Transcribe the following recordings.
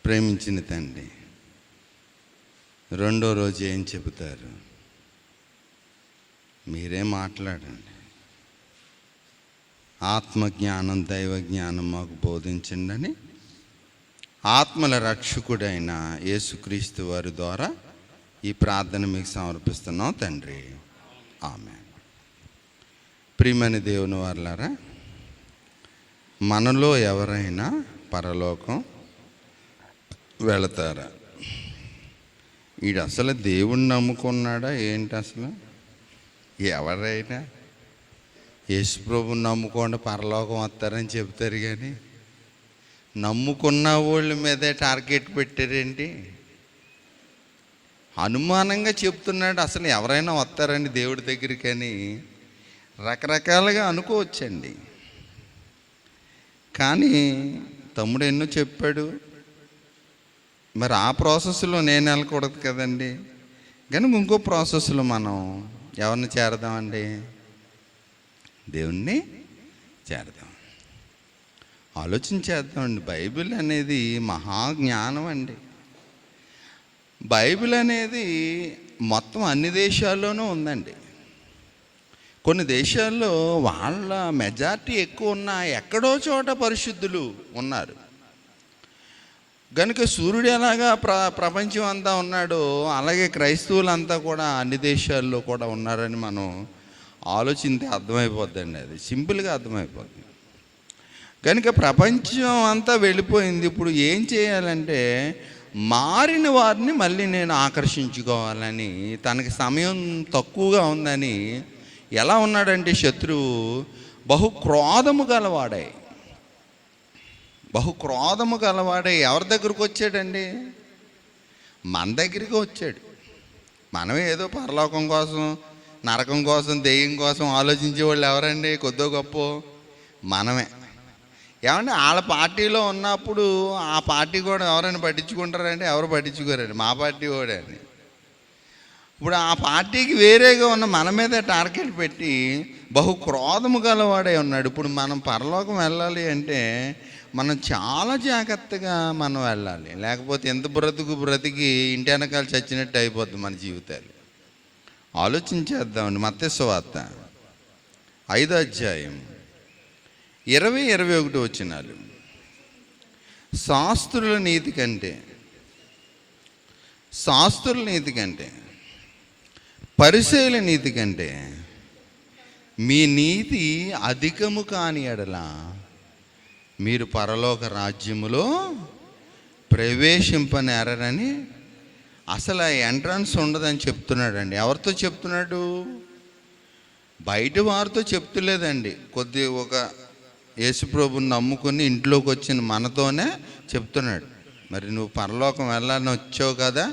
ప్రేమించిన తండ్రి రెండో రోజు ఏం చెబుతారు? మీరే మాట్లాడండి. ఆత్మజ్ఞానం, దైవ జ్ఞానం మాకు బోధించండి అని ఆత్మల రక్షకుడైన యేసుక్రీస్తు వారి ద్వారా ఈ ప్రార్థన మీకు సమర్పిస్తున్నాం తండ్రి. ఆమేన్. ప్రియమైన దేవుని వారలారా, మనలో ఎవరైనా పరలోకం వెళతారా? వీడు అసలు దేవుణ్ణి నమ్ముకున్నాడా ఏంటి? అసలు ఎవరైనా యేసుప్రభుని నమ్ముకోండి పరలోకం వస్తారని చెప్తారు, కానీ నమ్ముకున్న వాళ్ళ మీదే టార్గెట్ పెట్టారేంటి? అనుమానంగా చెప్తున్నాడు. అసలు ఎవరైనా వస్తారండి దేవుడి దగ్గరికి అని రకరకాలుగా అనుకోవచ్చండి. కానీ తమ్ముడు ఎన్నో చెప్పాడు. మరి ఆ ప్రాసెస్లో నేను వెళ్ళకూడదు కదండి. కానీ ఇంకో ప్రాసెస్లో మనం ఎవరిని చేరదామండి? దేవుణ్ణి చేరదాం. ఆలోచించేద్దామండి. బైబిల్ అనేది మహాజ్ఞానం అండి. బైబిల్ అనేది మొత్తం అన్ని దేశాల్లోనూ ఉందండి. కొన్ని దేశాల్లో వాళ్ళ మెజారిటీ ఎక్కువ ఉన్నా ఎక్కడో చోట పరిశుద్ధులు ఉన్నారు. కనుక సూర్యుడు ఎలాగా ప్రపంచం అంతా ఉన్నాడో అలాగే క్రైస్తవులంతా కూడా అన్ని దేశాల్లో కూడా ఉన్నారని మనం ఆలోచిస్తే అర్థమైపోద్దండి. అది సింపుల్గా అర్థమైపోద్ది. కనుక ప్రపంచం అంతా వెళ్ళిపోయింది. ఇప్పుడు ఏం చేయాలంటే మారిన వారిని మళ్ళీ నేను ఆకర్షించుకోవాలని, తనకి సమయం తక్కువగా ఉందని ఎలా ఉన్నాడంటే శత్రువు బహుక్రోధము గలవాడై ఎవరి దగ్గరకు వచ్చాడండి? మన దగ్గరికి వచ్చాడు. మనమే ఏదో పరలోకం కోసం, నరకం కోసం, దెయ్యం కోసం ఆలోచించే వాళ్ళు ఎవరండి? కొద్దో గొప్ప మనమే. ఏమంటే వాళ్ళ పార్టీలో ఉన్నప్పుడు ఆ పార్టీ కూడా ఎవరైనా పట్టించుకుంటారండి? ఎవరు పట్టించుకోరండి. మా పార్టీ కూడా అని. ఇప్పుడు ఆ పార్టీకి వేరేగా ఉన్న మన మీద టార్గెట్ పెట్టి బహుక్రోధము గలవాడే ఉన్నాడు. ఇప్పుడు మనం పరలోకం వెళ్ళాలి అంటే మనం చాలా జాగ్రత్తగా మనం వెళ్ళాలి. లేకపోతే ఎంత బ్రతికి ఇంటి వెనకాల చచ్చినట్టు అయిపోద్ది మన జీవితాలు. ఆలోచించేద్దామండి. మత్తయి సువార్త 5వ అధ్యాయం 20-21 వచనాలు. శాస్త్రుల నీతి కంటే పరిసయ్యుల నీతి కంటే మీ నీతి అధికము కాని ఎడల మీరు పరలోక రాజ్యములో ప్రవేశింపనేరని. అసలు ఆ ఎంట్రన్స్ ఉండదని చెప్తున్నాడండి. ఎవరితో చెప్తున్నాడు? బయట వారితో చెప్తులేదండి. ఒక యేసుప్రభుని నమ్ముకుని ఇంట్లోకి వచ్చిన మనతోనే చెప్తున్నాడు. మరి నువ్వు పరలోకం వెళ్ళాలని వచ్చావు కదా,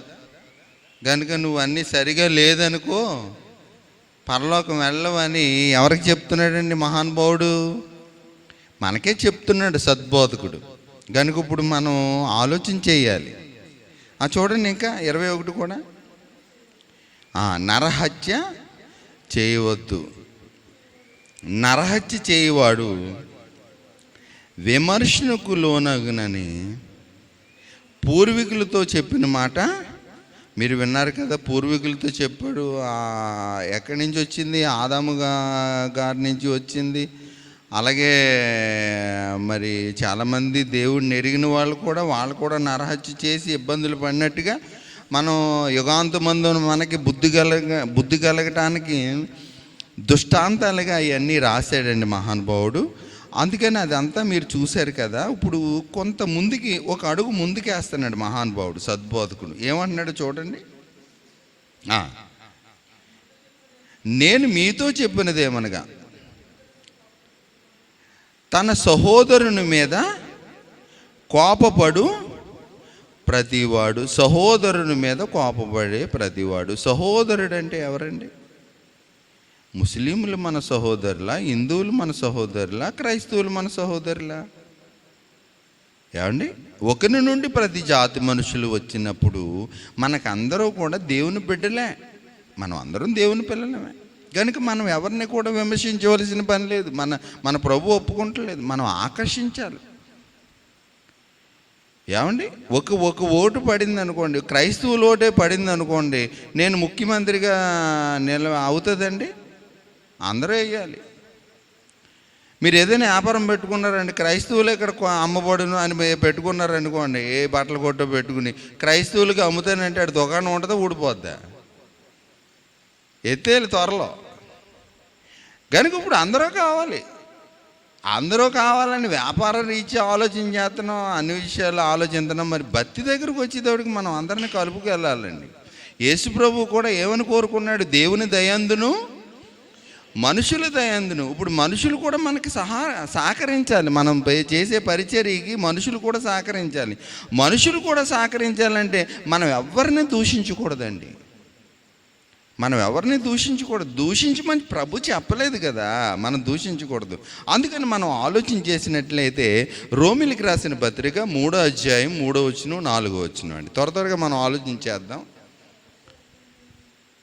కనుక నువ్వు అన్నీ సరిగా లేదనుకో పరలోకం వెళ్ళవని ఎవరికి చెప్తున్నాడండి మహానుభావుడు? మనకే చెప్తున్నాడు సద్బోధకుడు. కనుక ఇప్పుడు మనం ఆలోచించేయాలి. చూడండి ఇంకా 21 కూడా. నరహత్య చేయవద్దు. నరహత్య చేయవాడు విమర్శనకు లోనగునని పూర్వీకులతో చెప్పిన మాట మీరు విన్నారు కదా. పూర్వీకులతో చెప్పాడు. ఎక్కడి నుంచి వచ్చింది? ఆదాము గారి నుంచి వచ్చింది. అలాగే మరి చాలామంది దేవుడిని ఎరిగిన వాళ్ళు కూడా నరహత్య చేసి ఇబ్బందులు పడినట్టుగా మనం యుగాంతమందు మనకి బుద్ధి కలగటానికి దృష్టాంతాలుగా అవన్నీ రాశాడండి మహానుభావుడు. అందుకని అదంతా మీరు చూశారు కదా. ఇప్పుడు కొంత ముందుకి ఒక అడుగు ముందుకేస్తున్నాడు మహానుభావుడు సద్బోధకుడు. ఏమంటున్నాడు చూడండి. నేను మీతో చెప్పినదేమనగా తన సహోదరుని మీద కోపపడు ప్రతివాడు, సహోదరుని మీద కోపపడే ప్రతివాడు. సహోదరుడు అంటే ఎవరండి? ముస్లింలు మన సహోదరులా? హిందువులు మన సహోదరులా? క్రైస్తవులు మన సహోదరులా? ఏమండి? ఒకరి నుండి ప్రతి జాతి మనుషులు వచ్చినప్పుడు మనకందరూ కూడా దేవుని బిడ్డలే. మనం అందరం దేవుని పిల్లలమే. కనుక మనం ఎవరిని కూడా విమర్శించవలసిన పని లేదు. మన ప్రభు ఒప్పుకుంటలేదు. మనం ఆకర్షించాలి. ఏమండి, ఒక ఓటు పడింది అనుకోండి, క్రైస్తవుల ఓటే పడింది అనుకోండి, నేను ముఖ్యమంత్రిగా అవుతుందండి? అందరూ వేయాలి. మీరు ఏదైనా వ్యాపారం పెట్టుకున్నారండి, క్రైస్తవులు ఇక్కడ అమ్మబడును అని పెట్టుకున్నారనుకోండి, ఏ బట్టల కొట్టో పెట్టుకుని క్రైస్తవులకి అమ్ముతానంటే అటు దుకాణం ఉంటుందా, ఊడిపోద్దా? ఎత్తేయాలి త్వరలో. కనుక ఇప్పుడు అందరూ కావాలని వ్యాపార రీత్యా ఆలోచన చేస్తున్నాం, అన్ని విషయాలు ఆలోచిస్తున్నాం. మరి భక్తి దగ్గరకు వచ్చేటప్పటికి మనం అందరినీ కలుపుకు వెళ్ళాలండి. యేసు ప్రభువు కూడా ఏమని కోరుకున్నాడు? దేవుని దయందును మనుషుల దయందును. ఇప్పుడు మనుషులు కూడా మనకి సహకరించాలి. మనం చేసే పరిచర్యకి మనుషులు కూడా సహకరించాలి. మనుషులు కూడా సహకరించాలంటే మనం ఎవరిని దూషించకూడదండి. దూషించమని ప్రభు చెప్పలేదు కదా, మనం దూషించకూడదు. అందుకని మనం ఆలోచన చేసినట్లయితే రోమిలికి రాసిన పత్రిక 3వ అధ్యాయం 3వ వచనం 4వ వచనం అండి. త్వరగా మనం ఆలోచించేద్దాం.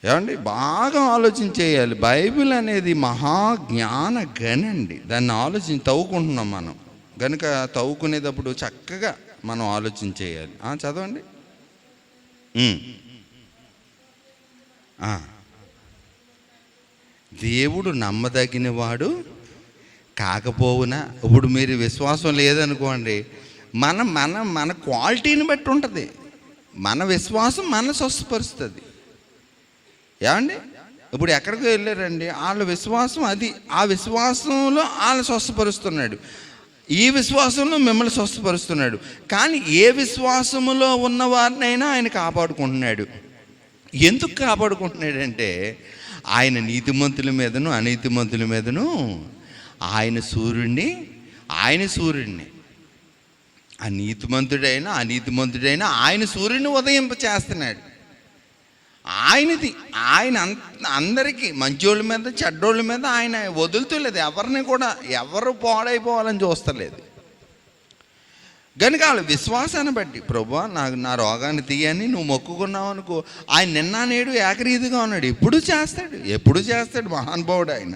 ఏమండి, బాగా ఆలోచన చేయాలి. బైబిల్ అనేది మహాజ్ఞాన గనండి. దాన్ని తవ్వుకుంటున్నాం మనం. కనుక తవ్వుకునేటప్పుడు చక్కగా మనం ఆలోచన చేయాలి. చదవండి. దేవుడు నమ్మదగినవాడు కాకపోవునా. ఇప్పుడు మీరు విశ్వాసం లేదనుకోండి, మన క్వాలిటీని బట్టి ఉంటుంది. మన విశ్వాసం మన స్వస్థపరుస్తుంది. ఏమండి, ఇప్పుడు ఎక్కడికి వెళ్ళారండి, వాళ్ళ విశ్వాసం అది, ఆ విశ్వాసంలో వాళ్ళని స్వస్థపరుస్తున్నాడు, ఈ విశ్వాసంలో మిమ్మల్ని స్వస్థపరుస్తున్నాడు. కానీ ఏ విశ్వాసములో ఉన్నవారినైనా ఆయన కాపాడుకుంటున్నాడు. ఎందుకు కాపాడుకుంటున్నాడంటే ఆయన నీతిమంతుల మీదను అనీతిమంతుల మీదను ఆయన సూర్యుడిని ఆ నీతిమంతుడైనా అనీతిమంతుడైనా ఆయన సూర్యుడిని ఉదయింప చేస్తున్నాడు. ఆయన అందరికీ మంచోళ్ళ మీద చెడ్డోళ్ళ మీద ఆయన వదులుతలేదు. ఎవరిని కూడా ఎవరు పాడైపోవాలని చూస్తలేదు. కనుక వాళ్ళ విశ్వాసాన్ని బట్టి, ప్రభువా నా రోగాన్ని తీయని నువ్వు మొక్కుకున్నావు అనుకో, ఆయన నిన్న నేడు ఏకరీతిగా ఉన్నాడు. ఎప్పుడు చేస్తాడు మహానుభావుడు ఆయన.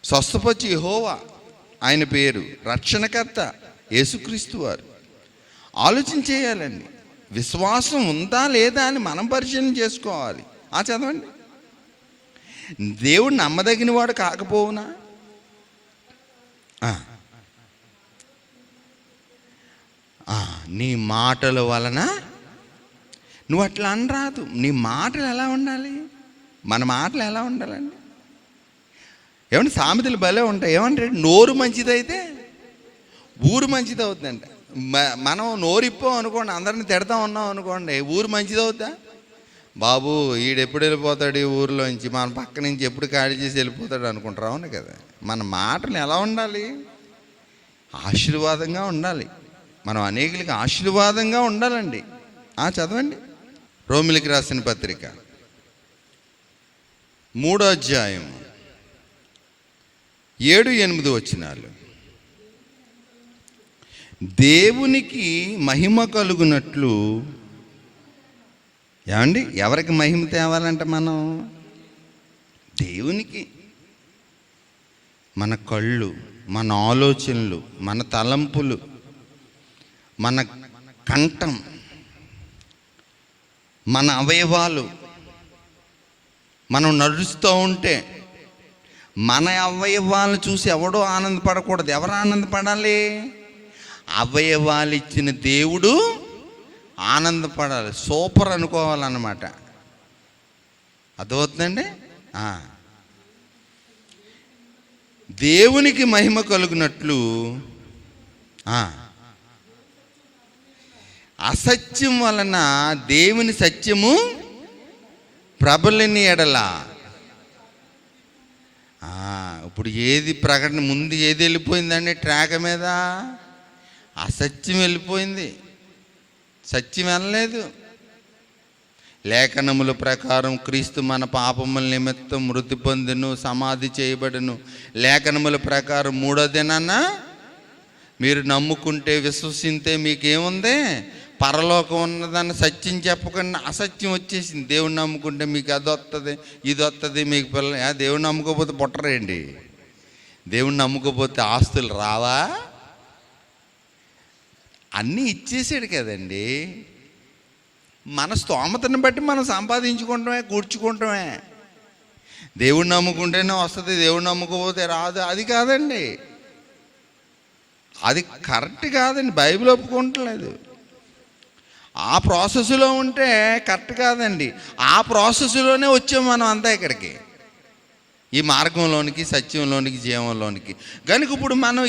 స్వస్థపరిచి యెహోవా ఆయన పేరు, రక్షణకర్త యేసుక్రీస్తు వారు. ఆలోచన చేయాలండి. విశ్వాసం ఉందా లేదా అని మనం పరిశీలన చేసుకోవాలి. చదవండి. దేవుడు నమ్మదగిన వాడు కాకపోవునా. నీ మాటల వలన నువ్వు అట్లా అనరాదు. నీ మాటలు ఎలా ఉండాలి? మన మాటలు ఎలా ఉండాలండి? ఏమంటే సామెతలు భలే ఉంటాయి. ఏమంటే నోరు మంచిదైతే ఊరు మంచిది అవుతుందంట. మనం నోరిప్పాం అనుకోండి, అందరిని తిడతా ఉన్నాం అనుకోండి, ఊరు మంచిది అవుద్దా? బాబు ఈడెప్పుడు వెళ్ళిపోతాడు ఈ ఊరిలోంచి, మన పక్క నుంచి ఎప్పుడు ఖాళీ చేసి వెళ్ళిపోతాడు అనుకుంటారు. అవును కదా. మన మాటలు ఎలా ఉండాలి? ఆశీర్వాదంగా ఉండాలి. మనం అనేకులకి ఆశీర్వాదంగా ఉండాలండి. చదవండి. రోమిలికి రాసిన పత్రిక 3వ అధ్యాయం 7-8 వచనాలు. దేవునికి మహిమ కలుగునట్లు. ఏమండి, ఎవరికి మహిమ తేవాలంటే మనం దేవునికి. మన కళ్ళు, మన ఆలోచనలు, మన తలంపులు, మన కంఠం, మన అవయవాలు, మనం నడుస్తూ ఉంటే మన అవయవాలను చూసి ఎవడో ఆనందపడకూడదు. ఎవరు ఆనందపడాలి? అవయవాలు ఇచ్చిన దేవుడు ఆనందపడాలి. సూపర్ అనుకోవాలన్నమాట. అర్థమవుతుందండి. దేవునికి మహిమ కలుగునట్లు అసత్యం వలన దేవుని సత్యము ప్రబలిని ఎడల. ఇప్పుడు ఏది ప్రకటన ముందు ఏది వెళ్ళిపోయిందండి ట్రాక్ మీద? అసత్యం వెళ్ళిపోయింది, సత్యం వెళ్ళలేదు. లేఖనముల ప్రకారం క్రీస్తు మన పాపముల నిమిత్తం మృతి పొందెను, సమాధి చేయబడెను. లేఖనముల ప్రకారం 3వ దినాన మీరు నమ్ముకుంటే విశ్వసిస్తే మీకేముంది? పరలోకం ఉన్నదాన్ని సత్యం చెప్పకుండా అసత్యం వచ్చేసింది. దేవుణ్ణి నమ్ముకుంటే మీకు అది వస్తుంది, ఇది వస్తుంది, మీకు పిల్లలు. దేవుణ్ణి నమ్ముకోకపోతే పుట్టరేంటి? దేవుణ్ణి నమ్ముకోకపోతే ఆస్తులు రావా? అన్నీ ఇచ్చేసాడు కదండి. మన స్తోమతను బట్టి మనం సంపాదించుకుంటామే, కూర్చుకుంటామే. దేవుడిని నమ్ముకుంటేనే వస్తుంది, దేవుడిని నమ్ముకోపోతే రాదు, అది కాదండి. అది కరెక్ట్ కాదండి. బైబిల్ ఒప్పుకుంటలేదు. ఆ ప్రాసెస్లో ఉంటే కరెక్ట్ కాదండి. ఆ ప్రాసెస్లోనే వచ్చాం మనం అంతా ఇక్కడికి, ఈ మార్గంలోనికి, సత్యంలోనికి, జీవంలోనికి. కనుక ఇప్పుడు మనం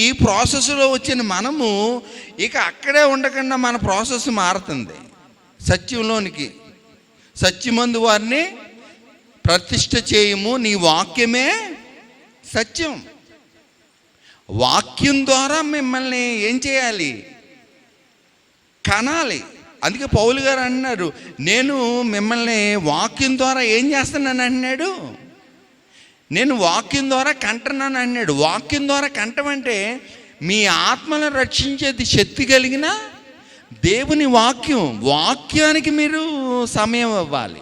ఈ ప్రాసెస్లో వచ్చిన మనము ఇక అక్కడే ఉండకుండా మన ప్రాసెస్ మారుతుంది సత్యంలోనికి. సత్యమందు వారిని ప్రతిష్ఠ చేయము, నీ వాక్యమే సత్యం. వాక్యం ద్వారా మిమ్మల్ని ఏం చేయాలి? కనాలి. అందుకే పౌలు గారు అన్నారు, నేను మిమ్మల్ని వాక్యం ద్వారా ఏం చేస్తున్నాను అన్నాడు, నేను వాక్యం ద్వారా కంటున్నాను అన్నాడు. వాక్యం ద్వారా కంటమంటే మీ ఆత్మను రక్షించేది శక్తి కలిగిన దేవుని వాక్యం. వాక్యానికి మీరు సమయం ఇవ్వాలి.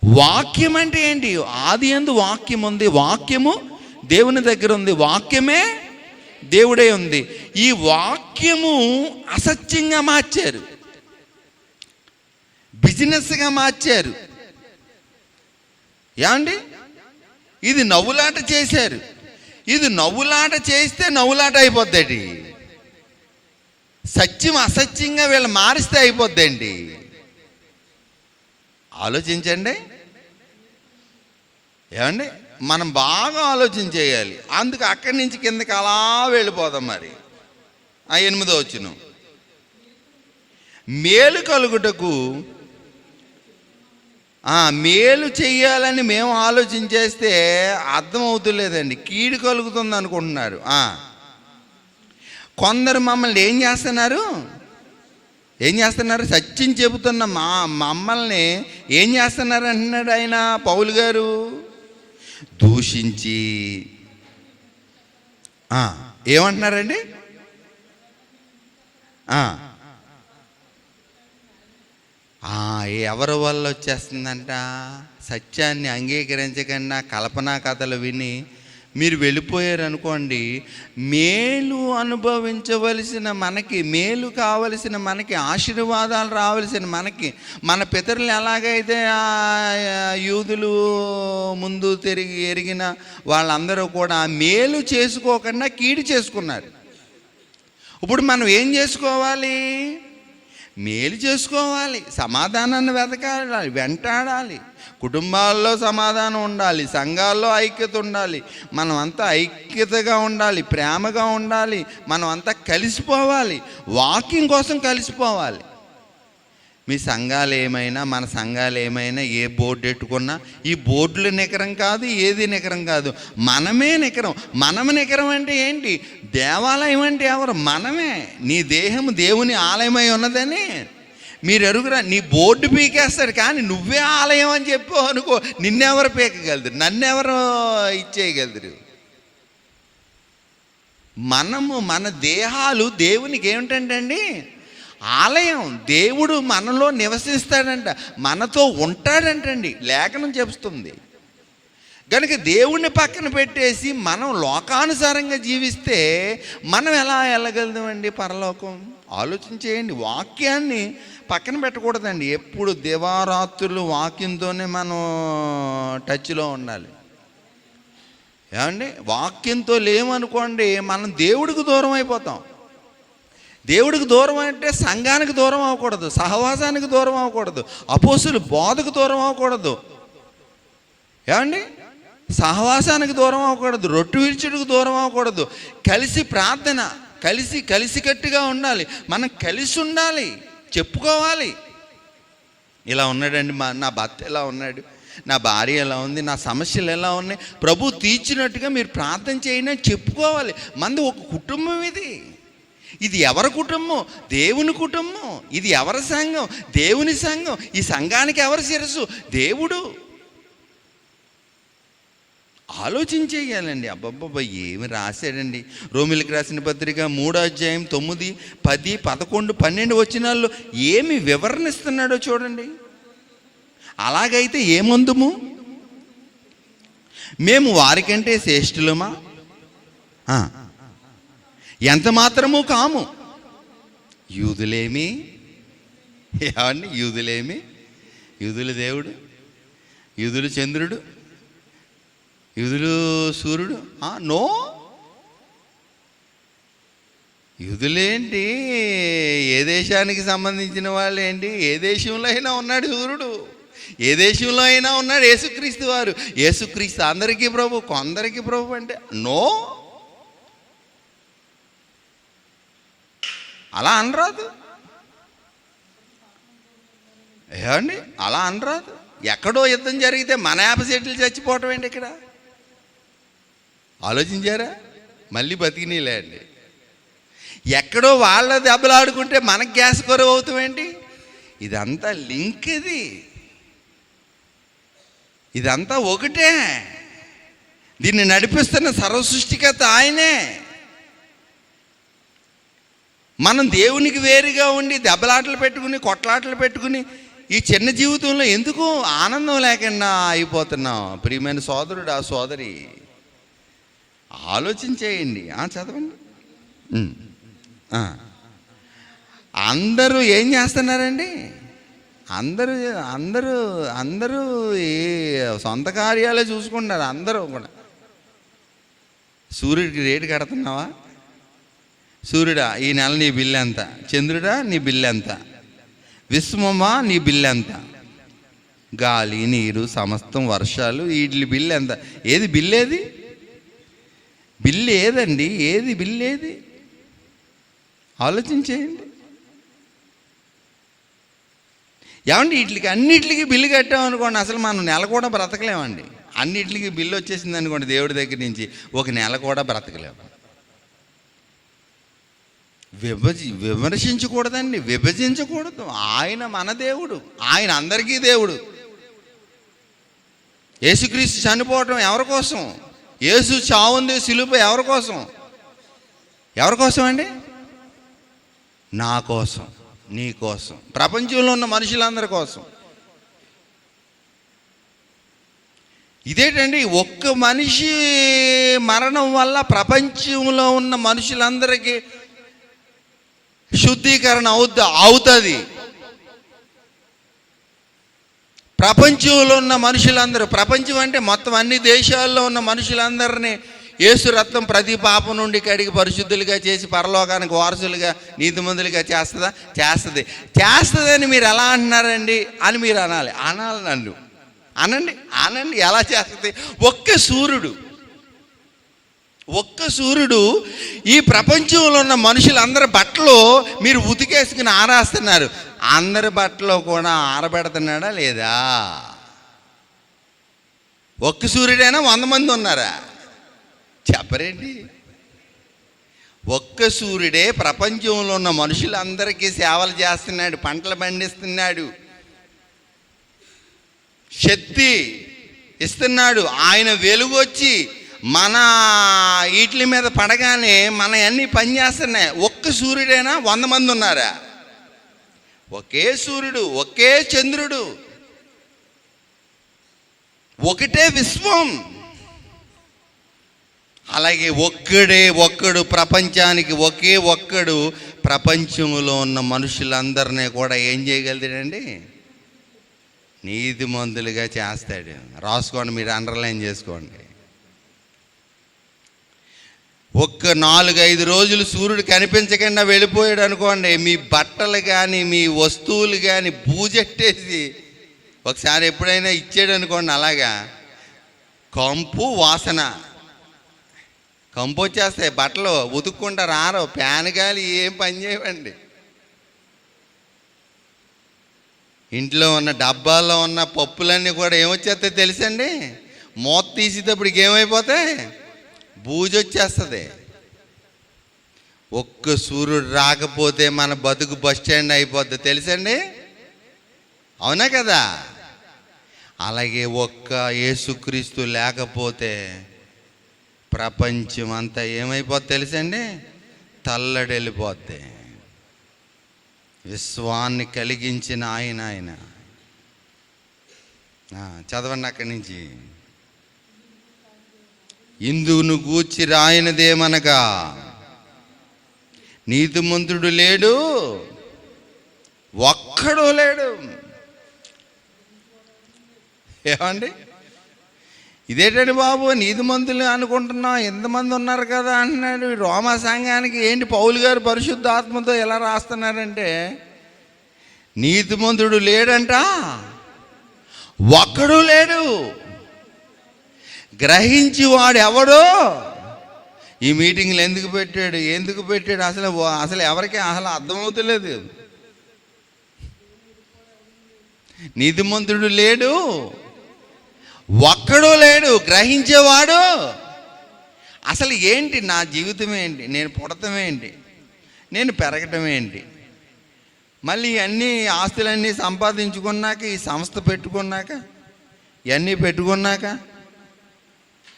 వాక్యం అంటే ఏంటి? ఆది యందు వాక్యం ఉంది, వాక్యము దేవుని దగ్గర ఉంది, వాక్యమే దేవుడే ఉంది. ఈ వాక్యము అసత్యంగా మార్చారు, బిజినెస్గా మార్చారు. ఏమండి? ఇది నవ్వులాట చేశారు. ఇది నవ్వులాట చేస్తే నవ్వులాట అయిపోద్దండి. సత్యం అసత్యంగా వీళ్ళు మారిస్తే అయిపోద్దండి. ఆలోచించండి. ఏమండి? మనం బాగా ఆలోచన చేయాలి. అందుకు అక్కడి నుంచి కిందకి అలా వెళ్ళిపోదాం. మరి 8వ వచనం, మేలు కలుగుటకు, మేలు చెయ్యాలని మేము ఆలోచన చేస్తే అర్థం అవుతులేదండి, కీడు కలుగుతుంది అనుకుంటున్నారు. కొందరు మమ్మల్ని ఏం చేస్తున్నారు? సత్యం చెబుతున్న మమ్మల్ని ఏం చేస్తున్నారు అంటున్నాడు ఆయన, పౌలు గారు. దూషించి ఏమంటున్నారండి? ఎవరి వల్ల వచ్చేస్తుందంట? సత్యాన్ని అంగీకరించకుండా కల్పనా కథలు విని మీరు వెళ్ళిపోయారు అనుకోండి, మేలు అనుభవించవలసిన మనకి, మేలు కావలసిన మనకి, ఆశీర్వాదాలు రావలసిన మనకి, మన పితరులు ఎలాగైతే యూదులు ముందు ఎరిగిన వాళ్ళందరూ కూడా మేలు చేసుకోకుండా కీడు చేసుకున్నారు. ఇప్పుడు మనం ఏం చేసుకోవాలి? మేలు చేసుకోవాలి, సమాధానాన్ని వెతకాలి, వెంటాడాలి. కుటుంబాల్లో సమాధానం ఉండాలి, సంఘాల్లో ఐక్యత ఉండాలి, మనం అంతా ఐక్యతగా ఉండాలి, ప్రేమగా ఉండాలి, మనం అంతా కలిసిపోవాలి, వాకింగ్ కోసం కలిసిపోవాలి. మీ సంఘాలు ఏమైనా, మన సంఘాలు ఏమైనా, ఏ బోర్డు పెట్టుకున్నా ఈ బోర్డులు నికరం కాదు, ఏది నికరం కాదు, మనమే నికరం. మనము నికరం అంటే ఏంటి? దేవాలయం అంటే ఎవరు? మనమే. నీ దేహము దేవుని ఆలయమై ఉన్నదని మీరు ఎరుగురా. నీ బోర్డు పీకేస్తారు, కానీ నువ్వే ఆలయం అని చెప్పు అనుకో, నిన్నెవరు పీకగలరు? నన్నెవరు ఇచ్చేయగలరు? మన దేహాలు దేవునికి ఏమిటంటే అండి, ఆలయం. దేవుడు మనలో నివసిస్తాడంట, మనతో ఉంటాడంటండి, లేఖనం చెప్తుంది. కనుక దేవుణ్ణి పక్కన పెట్టేసి మనం లోకానుసారంగా జీవిస్తే మనం ఎలా వెళ్ళగలుగుతామండి పరలోకం? ఆలోచించేయండి. వాక్యాన్ని పక్కన పెట్టకూడదండి. ఎప్పుడు దివారాత్రులు వాక్యంతోనే మనం టచ్లో ఉండాలి. ఏమండి? వాక్యంతో లేమనుకోండి, మనం దేవుడికి దూరం అయిపోతాం. దేవుడికి దూరం అంటే సంఘానికి దూరం అవ్వకూడదు, సహవాసానికి దూరం అవ్వకూడదు, అపోస్తుల బోధకు దూరం అవ్వకూడదు. ఏమండి? సహవాసానికి దూరం అవ్వకూడదు, రొట్టె విరుచుడికి దూరం అవ్వకూడదు. కలిసి ప్రార్థన, కలిసికట్టుగా ఉండాలి. మనం కలిసి ఉండాలి, చెప్పుకోవాలి. ఇలా ఉన్నాడండి నా భర్త, ఎలా ఉన్నాడు, నా భార్య ఎలా ఉంది, నా సమస్యలు ఎలా ఉన్నాయి, ప్రభు తీర్చినట్టుగా మీరు ప్రార్థన చేయండి అని చెప్పుకోవాలి. మంది ఒక కుటుంబం. ఇది ఎవరి కుటుంబం? దేవుని కుటుంబం. ఇది ఎవరి సంఘం? దేవుని సంఘం. ఈ సంఘానికి ఎవరి శిరస్సు? దేవుడు. ఆలోచించేయాలండి. అబ్బబ్బబ్బా, ఏమి రాశాడండి. రోమిలికి రాసిన పత్రిక 3వ అధ్యాయం 9, 10, 11, 12 వచనాల్లో ఏమి వివరణ ఇస్తున్నాడో చూడండి. అలాగైతే ఏమందుము? మేము వారికంటే శ్రేష్ఠులమా? ఎంత మాత్రము కాము. యూదులేమి, ఏమండి, యూదులేమి, యూదుల దేవుడు, యూదులు చంద్రుడు, యూదులు సూర్యుడు. నో, యూదులేంటి, ఏ దేశానికి సంబంధించిన వాళ్ళు ఏంటి, ఏ దేశంలో అయినా ఉన్నాడు సూర్యుడు, ఏ దేశంలో అయినా ఉన్నాడు యేసుక్రీస్తు వారు. యేసుక్రీస్తు అందరికీ ప్రభు, కొందరికి ప్రభు అంటే నో, అలా అనరాదు. ఏమండి, అలా అనరాదు. ఎక్కడో యుద్ధం జరిగితే మన యాపసెట్లు చచ్చిపోవటం ఏంటి ఇక్కడ? ఆలోచించారా? మళ్ళీ బతికినీలే అండి. ఎక్కడో వాళ్ళ దెబ్బలాడుకుంటే మనకు గ్యాస్ కొరవ అవుతామేంటి? ఇదంతా లింక్, ఇదంతా ఒకటే. దీన్ని నడిపిస్తున్న సర్వసృష్టికర్త ఆయనే. మనం దేవునికి వేరుగా ఉండి దెబ్బలాటలు పెట్టుకుని, కొట్లాటలు పెట్టుకుని ఈ చిన్న జీవితంలో ఎందుకు ఆనందం లేకుండా అయిపోతున్నాం? ప్రియమైన సోదరుడు, ఆ సోదరి, ఆలోచించేయండి. చదవండి. అందరూ ఏం చేస్తున్నారండి? అందరూ అందరూ అందరూ ఈ సొంత కార్యాలే చూసుకుంటున్నారు. అందరూ కూడా. సూర్యుడికి రేటు కడుతున్నావా? సూర్యుడా, ఈ నెల నీ బిల్లు ఎంత? చంద్రుడా, నీ బిల్లు ఎంత? విశ్వమా, నీ బిల్లు ఎంత? గాలి, నీరు, సమస్తం, వర్షాలు, వీటి బిల్లు ఎంత? ఏది బిల్లు? ఏది బిల్లు? ఏదండి? ఏది బిల్లు? ఏది? ఆలోచించేయండి. ఏమండి, వీటికి అన్నిటికీ బిల్లు కట్టామనుకోండి, అసలు మనం నెల కూడా బ్రతకలేమండి. అన్నిటికీ బిల్లు వచ్చేసింది అనుకోండి దేవుడి దగ్గర నుంచి, ఒక నెల కూడా బ్రతకలేము. విమర్శించకూడదండి, విభజించకూడదు. ఆయన మన దేవుడు, ఆయన అందరికీ దేవుడు. యేసుక్రీస్తు చనిపోవటం ఎవరి కోసం? యేసు చావుంది సిలువ ఎవరి కోసం? ఎవరి కోసం అండి? నా కోసం, నీ కోసం, ప్రపంచంలో ఉన్న మనుషులందరి కోసం. ఇదేంటండి, ఒక్క మనిషి మరణం వల్ల ప్రపంచంలో ఉన్న మనుషులందరికీ శుద్ధీకరణ అవుతుంది. ప్రపంచంలో ఉన్న మనుషులందరూ, ప్రపంచం అంటే మొత్తం అన్ని దేశాల్లో ఉన్న మనుషులందరినీ యేసు రక్తం ప్రతి పాపం నుండి కడిగి పరిశుద్ధులుగా చేసి పరలోకానికి వారసులుగా, నీతిమంతులుగా చేస్తుందా? చేస్తుందని మీరు ఎలా అంటున్నారండి అని మీరు అనాలి. నన్ను అనండి. ఎలా చేస్తుంది? ఒక్క సూర్యుడు ఈ ప్రపంచంలో ఉన్న మనుషులందరి బట్టలు మీరు ఉతికేసుకుని ఆరేస్తున్నారు. అందరి బట్టలు కూడా ఆరబెడుతున్నాడా లేదా? ఒక్క సూర్యుడైనా 100 మంది ఉన్నారా? చెప్పరేంటి? ఒక్క సూర్యుడే ప్రపంచంలో ఉన్న మనుషులందరికీ సేవలు చేస్తున్నాడు, పంటలు పండిస్తున్నాడు, శక్తి ఇస్తున్నాడు. ఆయన వెలుగు వచ్చి మన వీటి మీద పడగానే మన అన్నీ పనిచేస్తున్నాయి. ఒక్క సూర్యుడైనా 100 మంది ఉన్నారా? ఒకే సూర్యుడు, ఒకే చంద్రుడు, ఒకటే విశ్వం. అలాగే ఒక్కడు ప్రపంచానికి, ఒక్కడు ప్రపంచంలో ఉన్న మనుషులందరినీ కూడా ఏం చేయగలుగుతాడండి? నీతిమంతులుగా చేస్తాడు. రాసుకోండి, మీరు అండర్లైన్ చేసుకోండి. ఒక్క 4-5 రోజులు సూర్యుడు కనిపించకుండా వెళ్ళిపోయాడు అనుకోండి, మీ బట్టలు కానీ మీ వస్తువులు కానీ బూజెట్టేసి, ఒకసారి ఎప్పుడైనా ఇచ్చాడు అనుకోండి, అలాగా కంపు వాసన, కంపు వచ్చేస్తాయి. బట్టలు ఉతుక్కుంటా రారు, ఫ్యాన్ గాలి ఏం పని చేయవండి. ఇంట్లో ఉన్న డబ్బాల్లో ఉన్న పప్పులన్నీ కూడా ఏమొచ్చేస్తాయి తెలుసండి? మూత తీసేటప్పటికి ఏమైపోతాయి? బూజు వచ్చేస్తుంది. ఒక్క సూర్యుడు రాకపోతే మన బతుకు బస్ స్టాండ్ అయిపోద్ది తెలుసండి, అవునా కదా? అలాగే ఒక్క యేసుక్రీస్తు లేకపోతే ప్రపంచం అంతా ఏమైపోద్ది తెలుసండి? తల్లడెళ్ళిపోద్ది. విశ్వాన్ని కలిగించిన ఆయన. చదవండి అక్కడి నుంచి. ఇందును గూర్చి రాయనిదేమనగా, నీతిమంతుడు లేడు, ఒక్కడు లేడు. ఏమండి, ఇదేంటండి బాబు, నీతిమంతులు అనుకుంటున్నాం, ఎంతమంది ఉన్నారు కదా అంటున్నాడు. రోమా సంఘానికి ఏంటి పౌలు గారు పరిశుద్ధాత్మతో ఎలా రాస్తున్నారంటే, నీతిమంతుడు లేడంట, ఒక్కడు లేడు, గ్రహించి వాడు ఎవడో. ఈ మీటింగ్లు ఎందుకు పెట్టాడు అసలు ఎవరికి అసలు అర్థమవుతలేదు. నీతిమంతుడు లేడు, ఒక్కడు లేడు, గ్రహించేవాడు. అసలు ఏంటి నా జీవితం ఏంటి, నేను పుడటం ఏంటి, నేను పెరగటం ఏంటి, మళ్ళీ అన్నీ ఆస్తులన్నీ సంపాదించుకున్నాక, ఈ సంస్థ పెట్టుకున్నాక, ఇవన్నీ పెట్టుకున్నాక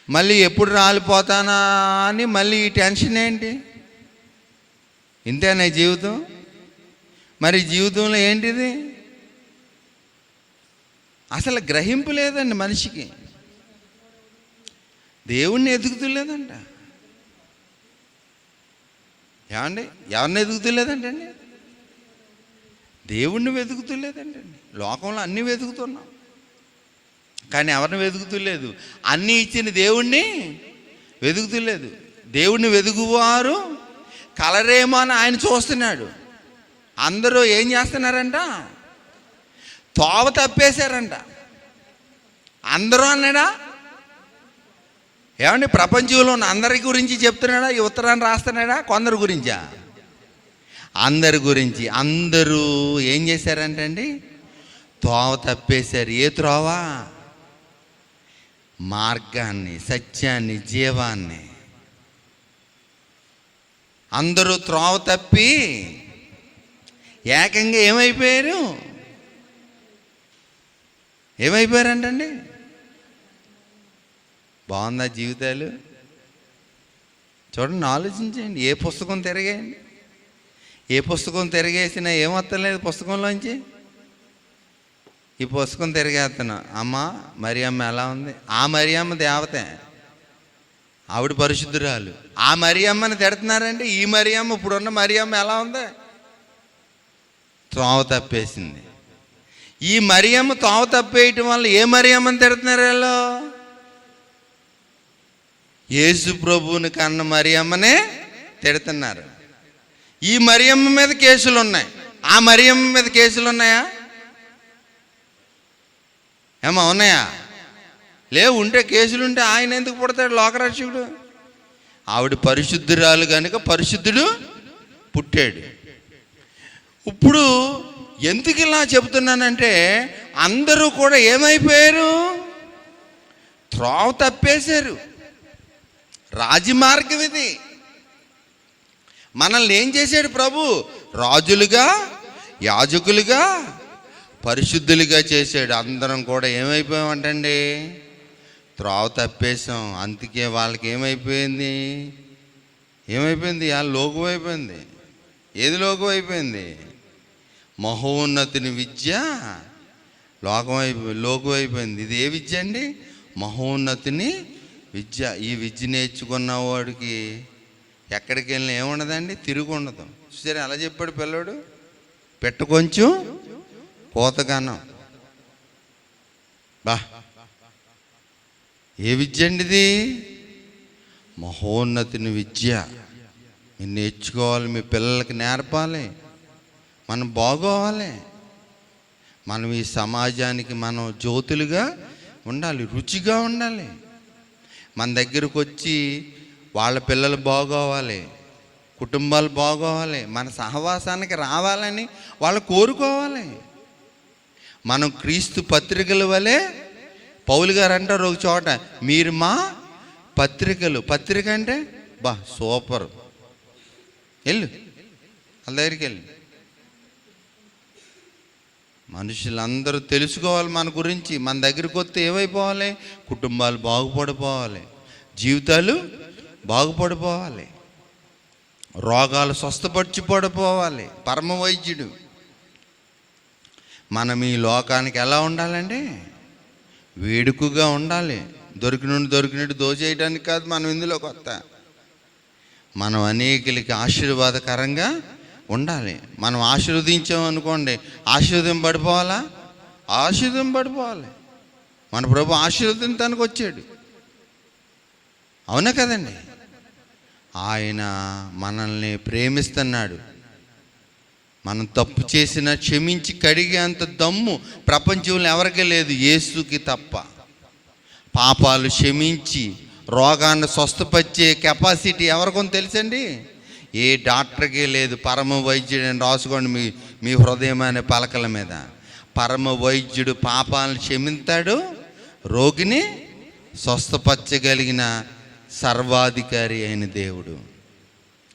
మళ్ళీ ఎప్పుడు రాలిపోతానా అని మళ్ళీ ఈ టెన్షన్ ఏంటి? ఇంతేనా జీవితం? మరి జీవితంలో ఏంటిది? అసలు గ్రహింపు లేదండి మనిషికి. దేవుణ్ణి ఎదుగుతులేదంట. ఏమండి, ఎవరిని ఎదుగుతులేదంటండి? దేవుణ్ణి వెతుకుతులేదంటండి. లోకంలో అన్నీ వెతుకుతున్నాం, కానీ ఎవరిని వెతుకుతులేదు. అన్నీ ఇచ్చిన దేవుణ్ణి వెతుకుతులేదు. దేవుణ్ణి వెతుకువారు కలరేమో అని ఆయన చూస్తున్నాడు. అందరూ ఏం చేస్తున్నారంట? తోవ తప్పేశారంట. అందరూ అన్నాడా? ఏమండి, ప్రపంచంలో ఉన్న అందరి గురించి చెప్తున్నాడా? ఈ ఉత్తరాన్ని రాస్తున్నాడా? కొందరి గురించా? అందరి గురించి. అందరూ ఏం చేశారంటండి? తోవ తప్పేశారు. ఏ త్రోవ? మార్గాన్ని, సత్యాన్ని, జీవాన్ని. అందరూ త్రోవ తప్పి ఏకంగా ఏమైపోయారంటండి? బాగుందా జీవితాలు? చూడండి, ఆలోచించండి. ఏ పుస్తకం తిరగేయండి, ఏ పుస్తకం తిరగేసినా ఏమొత్తలేదు పుస్తకంలోంచి. ఈ పుస్తకం తిరిగేస్తున్నా, అమ్మ మరియమ్మ ఎలా ఉంది? ఆ మరియమ్మ దేవతే, ఆవిడ పరిశుద్ధురాలు. ఆ మరియమ్మని తిడుతున్నారంటే ఈ మరియమ్మ, ఇప్పుడున్న మరియమ్మ ఎలా ఉంది? త్రోవ తప్పేసింది. ఈ మరియమ్మ త్రోవ తప్పేయటం వల్ల ఏ మరియమ్మని తిడుతున్నారు వీళ్ళు? యేసు ప్రభువుని కన్న మరియమ్మనే తిడుతున్నారు. ఈ మరియమ్మ మీద కేసులు ఉన్నాయి, ఆ మరియమ్మ మీద కేసులు ఉన్నాయా? ఏమా ఉన్నాయా? లేవు. ఉంటే కేసులుంటే ఆయన ఎందుకు పుడతాడు లోకరక్షకుడు? ఆవిడ పరిశుద్ధురాలు కనుక పరిశుద్ధుడు పుట్టాడు. ఇప్పుడు ఎందుకు ఇలా చెబుతున్నానంటే, అందరూ కూడా ఏమైపోయారు? త్రోవ తప్పేశారు. రాజమార్గం ఇది. మనల్ని ఏం చేశాడు ప్రభు? రాజులుగా, యాజకులుగా, పరిశుద్ధులుగా చేశాడు. అందరం కూడా ఏమైపోయామంటండి? త్రోవ తప్పేశాం. అందుకే వాళ్ళకి ఏమైపోయింది? వాళ్ళ లోకం అయిపోయింది. ఏది లోకం అయిపోయింది? మహోన్నతుని విద్య లోకం అయిపోయింది. ఇది ఏ విద్య అండి? మహోన్నతుని విద్య. ఈ విద్య నేర్చుకున్న వాడికి ఎక్కడికి వెళ్ళినా ఏముండదండి? తిరుగు ఉండదు. సరే, అలా చెప్పాడు పిల్లడు. పెట్ట కొంచెం కోతగానం. బా, ఏ విద్య అండి ఇది? మహోన్నతుని విద్య. మీరు నేర్చుకోవాలి, మీ పిల్లలకి నేర్పాలి. మనం బాగోవాలి. మనం ఈ సమాజానికి మనం జ్యోతులుగా ఉండాలి, రుచిగా ఉండాలి. మన దగ్గరకు వచ్చి వాళ్ళ పిల్లలు బాగోవాలి, కుటుంబాలు బాగోవాలి, మన సహవాసానికి రావాలని వాళ్ళు కోరుకోవాలి. మనం క్రీస్తు పత్రికల వలె, పౌలు గారు అంటారు ఒక చోట, మీరు మా పత్రికలు. పత్రిక అంటే బా సూపర్. వెళ్ళు, వాళ్ళ దగ్గరికి వెళ్ళి. మనుషులందరూ తెలుసుకోవాలి మన గురించి. మన దగ్గరికి వస్తే ఏమైపోవాలి? కుటుంబాలు బాగుపడిపోవాలి, జీవితాలు బాగుపడిపోవాలి, రోగాలు స్వస్థపడిపోవాలి. పరమ వైద్యుడు. మనం ఈ లోకానికి ఎలా ఉండాలండి? వేడుకగా ఉండాలి. దొరికినట్టు దోచేయడానికి కాదు మనం ఇందులో కొత్త. మనం అనేకులకి ఆశీర్వాదకరంగా ఉండాలి. మనం ఆశీర్వదించాం అనుకోండి, ఆశీర్వదింపబడిపోవాలా? ఆశీర్వదింపబడిపోవాలి. మన ప్రభు ఆశీర్వదించడానికి వచ్చాడు, అవునా కదండి? ఆయన మనల్ని ప్రేమిస్తున్నాడు. మనం తప్పు చేసినా క్షమించి కడిగే అంత దమ్ము ప్రపంచంలో ఎవరికీ లేదు, యేసుకి తప్ప. పాపాలు క్షమించి రోగాన్ని స్వస్థపరిచే కెపాసిటీ ఎవరికొని తెలుసండి? ఏ డాక్టర్కి లేదు. పరమ వైద్యుడని రాసుకోండి మీ మీ హృదయం అనే పలకల మీద. పరమ వైద్యుడు పాపాలను క్షమిస్తాడు, రోగిని స్వస్థపరచగలిగిన సర్వాధికారి అయిన దేవుడు.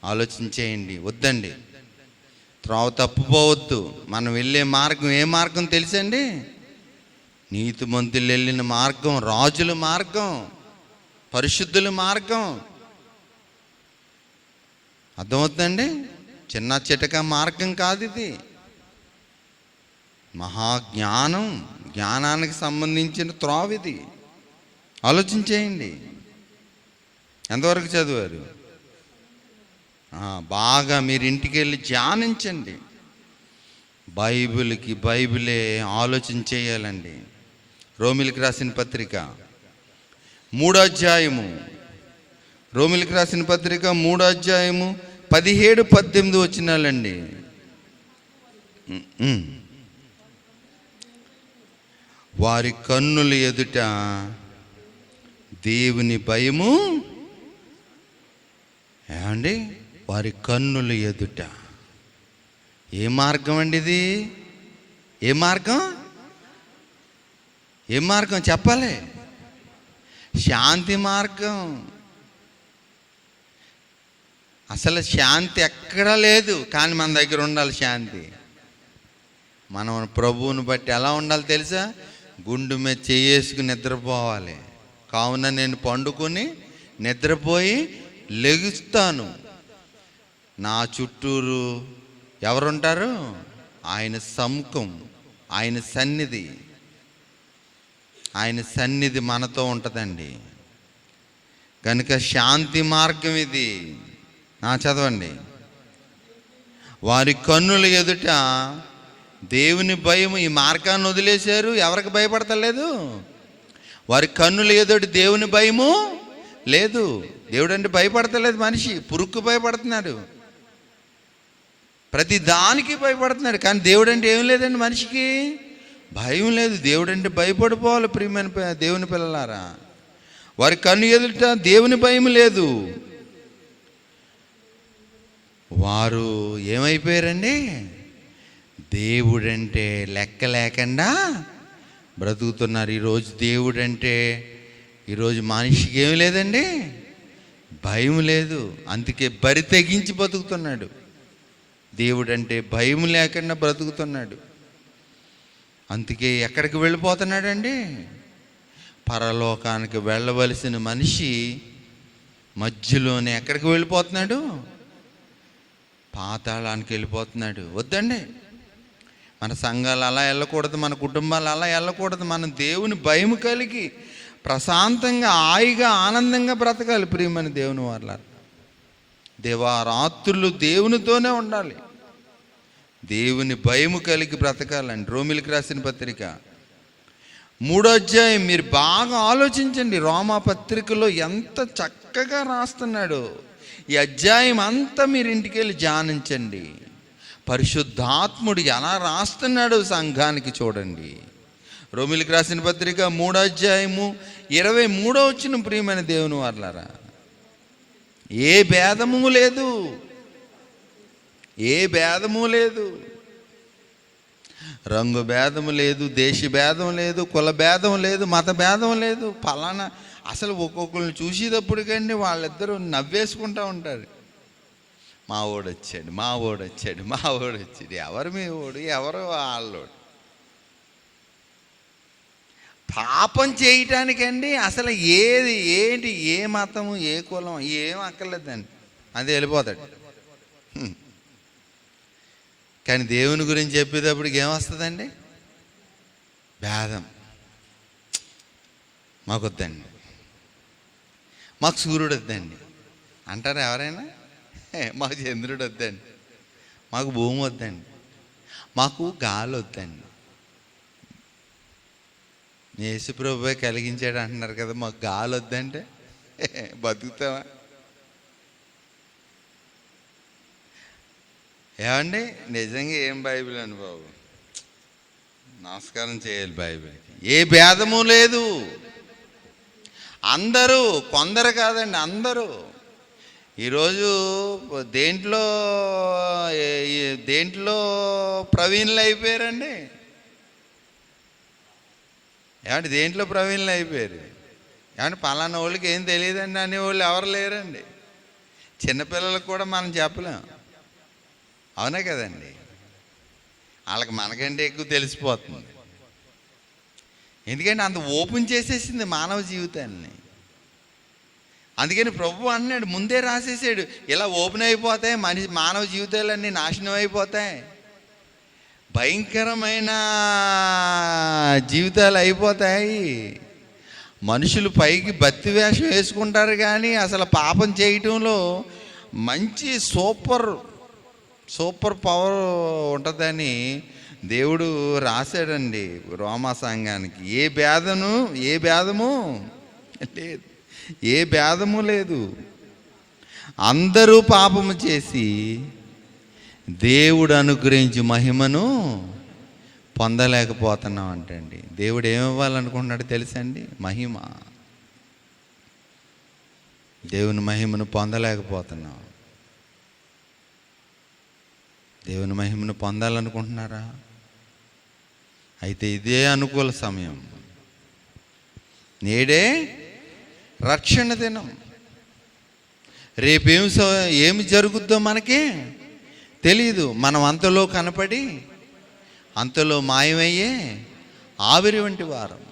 ఆలోచించేయండి. వద్దండి, త్రోవ తప్పుపోవద్దు. మనం వెళ్ళే మార్గం ఏ మార్గం తెలుసండి? నీతిమంతులు వెళ్ళిన మార్గం, రాజుల మార్గం, పరిశుద్ధుల మార్గం. అర్థమవుతుందండి? చిన్న చిటక మార్గం కాదు ఇది. మహాజ్ఞానం, జ్ఞానానికి సంబంధించిన త్రోవ ఇది. ఆలోచించేయండి. ఎంతవరకు చదివారు? బాగా మీరు ఇంటికి వెళ్ళి ధ్యానించండి. బైబిలే ఆలోచన చేయాలండి. రోమిలికి రాసిన పత్రిక 3వ అధ్యాయము, రోమిలికి రాసిన పత్రిక 3వ అధ్యాయము 17-18 వచనాలండి. వారి కన్నుల ఎదుట దేవుని భయము, ఏమండి? వారి కన్నుల ఎదుట. ఏ మార్గం అండి ఇది? ఏ మార్గం? ఏ మార్గం చెప్పాలి? శాంతి మార్గం. అసలు శాంతి ఎక్కడా లేదు, కానీ మన దగ్గర ఉండాలి శాంతి. మనం ప్రభువుని బట్టి ఎలా ఉండాలి తెలుసా? గుండు మీద చేసుకుని నిద్రపోవాలి. కావున నేను పండుకొని నిద్రపోయి లెగుస్తాను, నా చుట్టూరు ఎవరుంటారు? ఆయన సముఖం, ఆయన సన్నిధి. ఆయన సన్నిధి మనతో ఉంటుందండి. కనుక శాంతి మార్గం ఇది. చదవండి. వారి కన్నుల ఎదుట దేవుని భయము. ఈ మార్గాన్ని వదిలేశారు. ఎవరికి భయపడతలేదు? వారి కన్నుల ఎదుట దేవుని భయము లేదు. దేవుడు అంటే భయపడతలేదు మనిషి. పురుక్కు భయపడుతున్నాడు, ప్రతి దానికి భయపడుతున్నాడు. కానీ దేవుడు అంటే ఏం లేదండి, మనిషికి భయం లేదు. దేవుడు అంటే భయపడిపోవాలి. ప్రియమైన దేవుని పిల్లలారా, వారి కన్ను ఎదుట దేవుని భయం లేదు. వారు ఏమైపోయారండి? దేవుడంటే లెక్క లేకుండా బ్రతుకుతున్నారు. ఈరోజు దేవుడంటే ఈరోజు మనిషికి ఏమి లేదండి, భయం లేదు. అందుకే బరి తెగించి బతుకుతున్నాడు. దేవుడంటే భయం లేకుండా బ్రతుకుతున్నాడు. అందుకే ఎక్కడికి వెళ్ళిపోతున్నాడండి? పరలోకానికి వెళ్ళవలసిన మనిషి మధ్యలోనే ఎక్కడికి వెళ్ళిపోతున్నాడు? పాతాళానికి వెళ్ళిపోతున్నాడు. వద్దండి, మన సంఘాలు అలా వెళ్ళకూడదు, మన కుటుంబాలు అలా వెళ్ళకూడదు. మనం దేవుని భయం కలిగి ప్రశాంతంగా, హాయిగా, ఆనందంగా బ్రతకాలి. ప్రియమైన దేవుని వారలారా, దివారాత్రులు దేవునితోనే ఉండాలి. దేవుని భయము కలిగి బ్రతకాలండి. రోమిలికి రాసిన పత్రిక 3వ అధ్యాయం మీరు బాగా ఆలోచించండి. రోమా పత్రికలో ఎంత చక్కగా రాస్తున్నాడు. ఈ అధ్యాయం అంతా మీరు ఇంటికి వెళ్ళి ధ్యానించండి. పరిశుద్ధాత్ముడు ఎలా రాస్తున్నాడు సంఘానికి చూడండి. రోమిలికి రాసిన పత్రిక 3వ అధ్యాయము 23వ వచనం. ప్రియమైన దేవుని వారలారా, ఏ భేదము లేదు, ఏ భేదము లేదు. రంగు భేదము లేదు, దేశ భేదం లేదు, కుల భేదం లేదు, మత భేదం లేదు. ఫలానా అసలు ఒక్కొక్కరిని చూసేటప్పటికండి వాళ్ళిద్దరూ నవ్వేసుకుంటూ ఉంటారు. మా ఓడు వచ్చాడు, మా ఓడు వచ్చాడు, మా ఓడు వచ్చాడు. ఎవరు మీ ఓడు, ఎవరు వాళ్ళోడు. పాపం చేయటానికండి అసలు ఏది ఏంటి, ఏ మతము, ఏ కులం ఏం అక్కర్లేదండి, అది వెళ్ళిపోతాడు. కానీ దేవుని గురించి చెప్పేటప్పటికి ఏమొస్తుందండి? భేదం. మాకు వద్దండి, మాకు సూర్యుడు వద్దండి అంటారా ఎవరైనా? మాకు చంద్రుడు వద్దండి, మాకు భూమి వద్దండి, మాకు గాలి వద్దండి. యేసుప్రభువే కలిగించాడు అంటున్నారు కదా, మాకు గాలి వద్దంటే బతుకుతావా? ఏమండి నిజంగా ఏం బైబిల్ అండి బాబు, నమస్కారం చేయాలి బైబిల్కి. ఏ భేదము లేదు, అందరూ, కొందరు కాదండి అందరూ. ఈరోజు దేంట్లో ప్రవీణులు అయిపోయారండి. ఏమంటే దేంట్లో ప్రవీణులు అయిపోయారు? ఏమంటే పలానా వాళ్ళకి ఏం తెలియదండి అనేవాళ్ళు ఎవరు లేరండి. చిన్నపిల్లలకు కూడా మనం చెప్పలేం, అవునా కదండి? వాళ్ళకి మనకంటే ఎక్కువ తెలిసిపోతుంది. ఎందుకంటే అంత ఓపెన్ చేసేసింది మానవ జీవితాన్ని. అందుకని ప్రభు అన్నాడు, ముందే రాసేసాడు, ఇలా ఓపెన్ అయిపోతాయి మానవ జీవితాలన్నీ నాశనం అయిపోతాయి, భయంకరమైన జీవితాలు అయిపోతాయి. మనుషులు పైకి భక్తి వేషం వేసుకుంటారు కానీ అసలు పాపం చేయటంలో మంచి సూపర్ పవర్ ఉంటుందని దేవుడు రాశాడండి రోమా సంఘానికి. ఏ భేదము లేదు, ఏ భేదము లేదు. అందరూ పాపము చేసి దేవుడు అనుగ్రహించి మహిమను పొందలేకపోతున్నాం అంటండి. దేవుడు ఏమివ్వాలనుకుంటున్నాడు తెలుసండి? మహిమ. దేవుని మహిమను పొందలేకపోతున్నాం. దేవుని మహిమను పొందాలనుకుంటున్నారా? అయితే ఇదే అనుకూల సమయం, నేడే రక్షణ దినం. ఏమి జరుగుద్దో మనకి తెలీదు. మనం అంతలో కనపడి అంతలో మాయమయ్యే ఆవిరి వంటి వారం.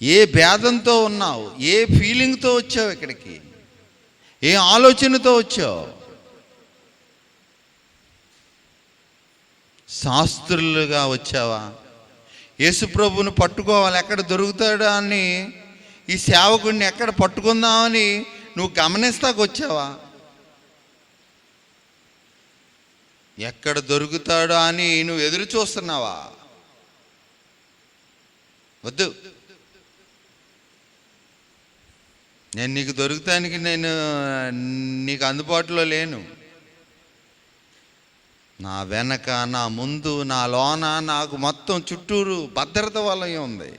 ఏ భేదంతో ఉన్నావు, ఏ ఫీలింగ్తో వచ్చావు ఇక్కడికి, ఏ ఆలోచనతో వచ్చావు? శాస్త్రులుగా వచ్చావా? యేసుప్రభుని పట్టుకోవాలి, ఎక్కడ దొరుకుతాడా అని, ఈ సేవకుడిని ఎక్కడ పట్టుకుందామని నువ్వు గమనిస్తాకు వచ్చావా? ఎక్కడ దొరుకుతాడో అని నువ్వు ఎదురు చూస్తున్నావా? వద్దు, నేను నీకు దొరుకుతానికి నీకు అందుబాటులో లేను. నా వెనక, నా ముందు, నా లోన నాకు మొత్తం చుట్టూరు భద్రత వలయం ఉంది.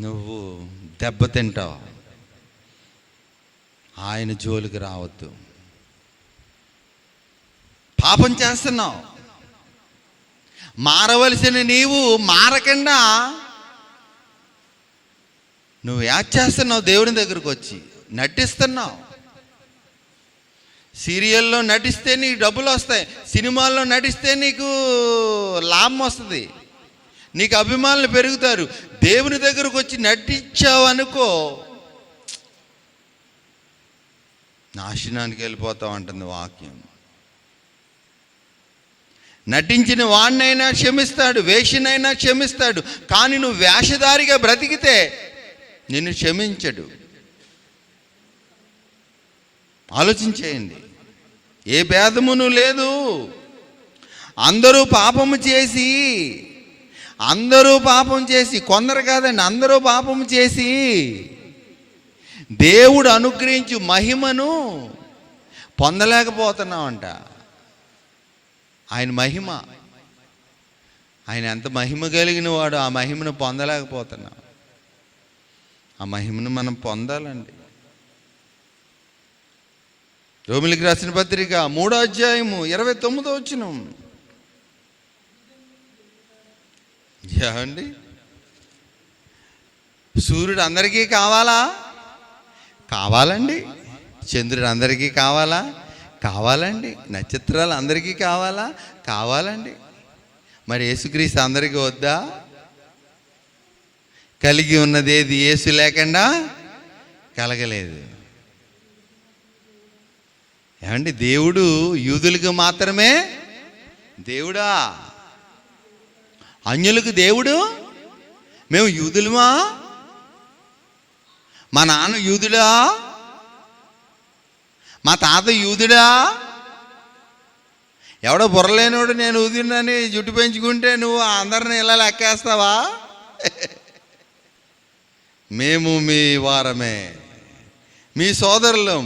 నువ్వు దెబ్బతింటావు, ఆయన జోలికి రావద్దు. పాపం చేస్తున్నావు, మారవలసిన నీవు మారకుండా నువ్వు యాడ్ చేస్తున్నావు. దేవుని దగ్గరకు వచ్చి నటిస్తున్నావు. సీరియల్లో నటిస్తే నీకు డబ్బులు వస్తాయి, సినిమాల్లో నటిస్తే నీకు లాభం వస్తుంది, నీకు అభిమానులు పెరుగుతారు. దేవుని దగ్గరకు వచ్చి నటించావు అనుకో, నాశనానికి వెళ్ళిపోతావు అంటుంది వాక్యం. నటించిన వాడినైనా క్షమిస్తాడు, వేషనైనా క్షమిస్తాడు, కానీ నువ్వు వేషధారిగా బ్రతికితే నిన్ను క్షమించడు. ఆలోచించేయండి. ఏ భేదమును లేదు. అందరూ పాపము చేసి కొందరు కాదండి, అందరూ పాపము చేసి దేవుడు అనుగ్రహించి మహిమను పొందలేకపోతున్నామంట. ఆయన మహిమ, ఆయన ఎంత మహిమ కలిగిన వాడు, ఆ మహిమను పొందలేకపోతున్నాం. ఆ మహిమను మనం పొందాలండి. రోమిలికి రాసిన పత్రిక 3వ అధ్యాయము 29వ వచనం. ఏమండి, సూర్యుడు అందరికీ కావాలండి. చంద్రుడు అందరికీ కావాలండి. నక్షత్రాలు అందరికీ కావాలండి. మరి యేసుక్రీస్తు అందరికీ వద్దా? కలిగి ఉన్నది ఏది యేసు లేకుండా కలగలేదు. ఏమండి, దేవుడు యూదులకు మాత్రమే దేవుడా? అన్యులకు దేవుడు? మేము యూదులమా? మా నాన్న యూదుడా, మా తాత యూదుడా, ఎవడో బుర్రలేనోడు నేను యూదుడని జుట్టు పెంచుకుంటే నువ్వు అందరిని ఇలా లెక్కేస్తావా? మేము మీ వారమే, మీ సోదరులం.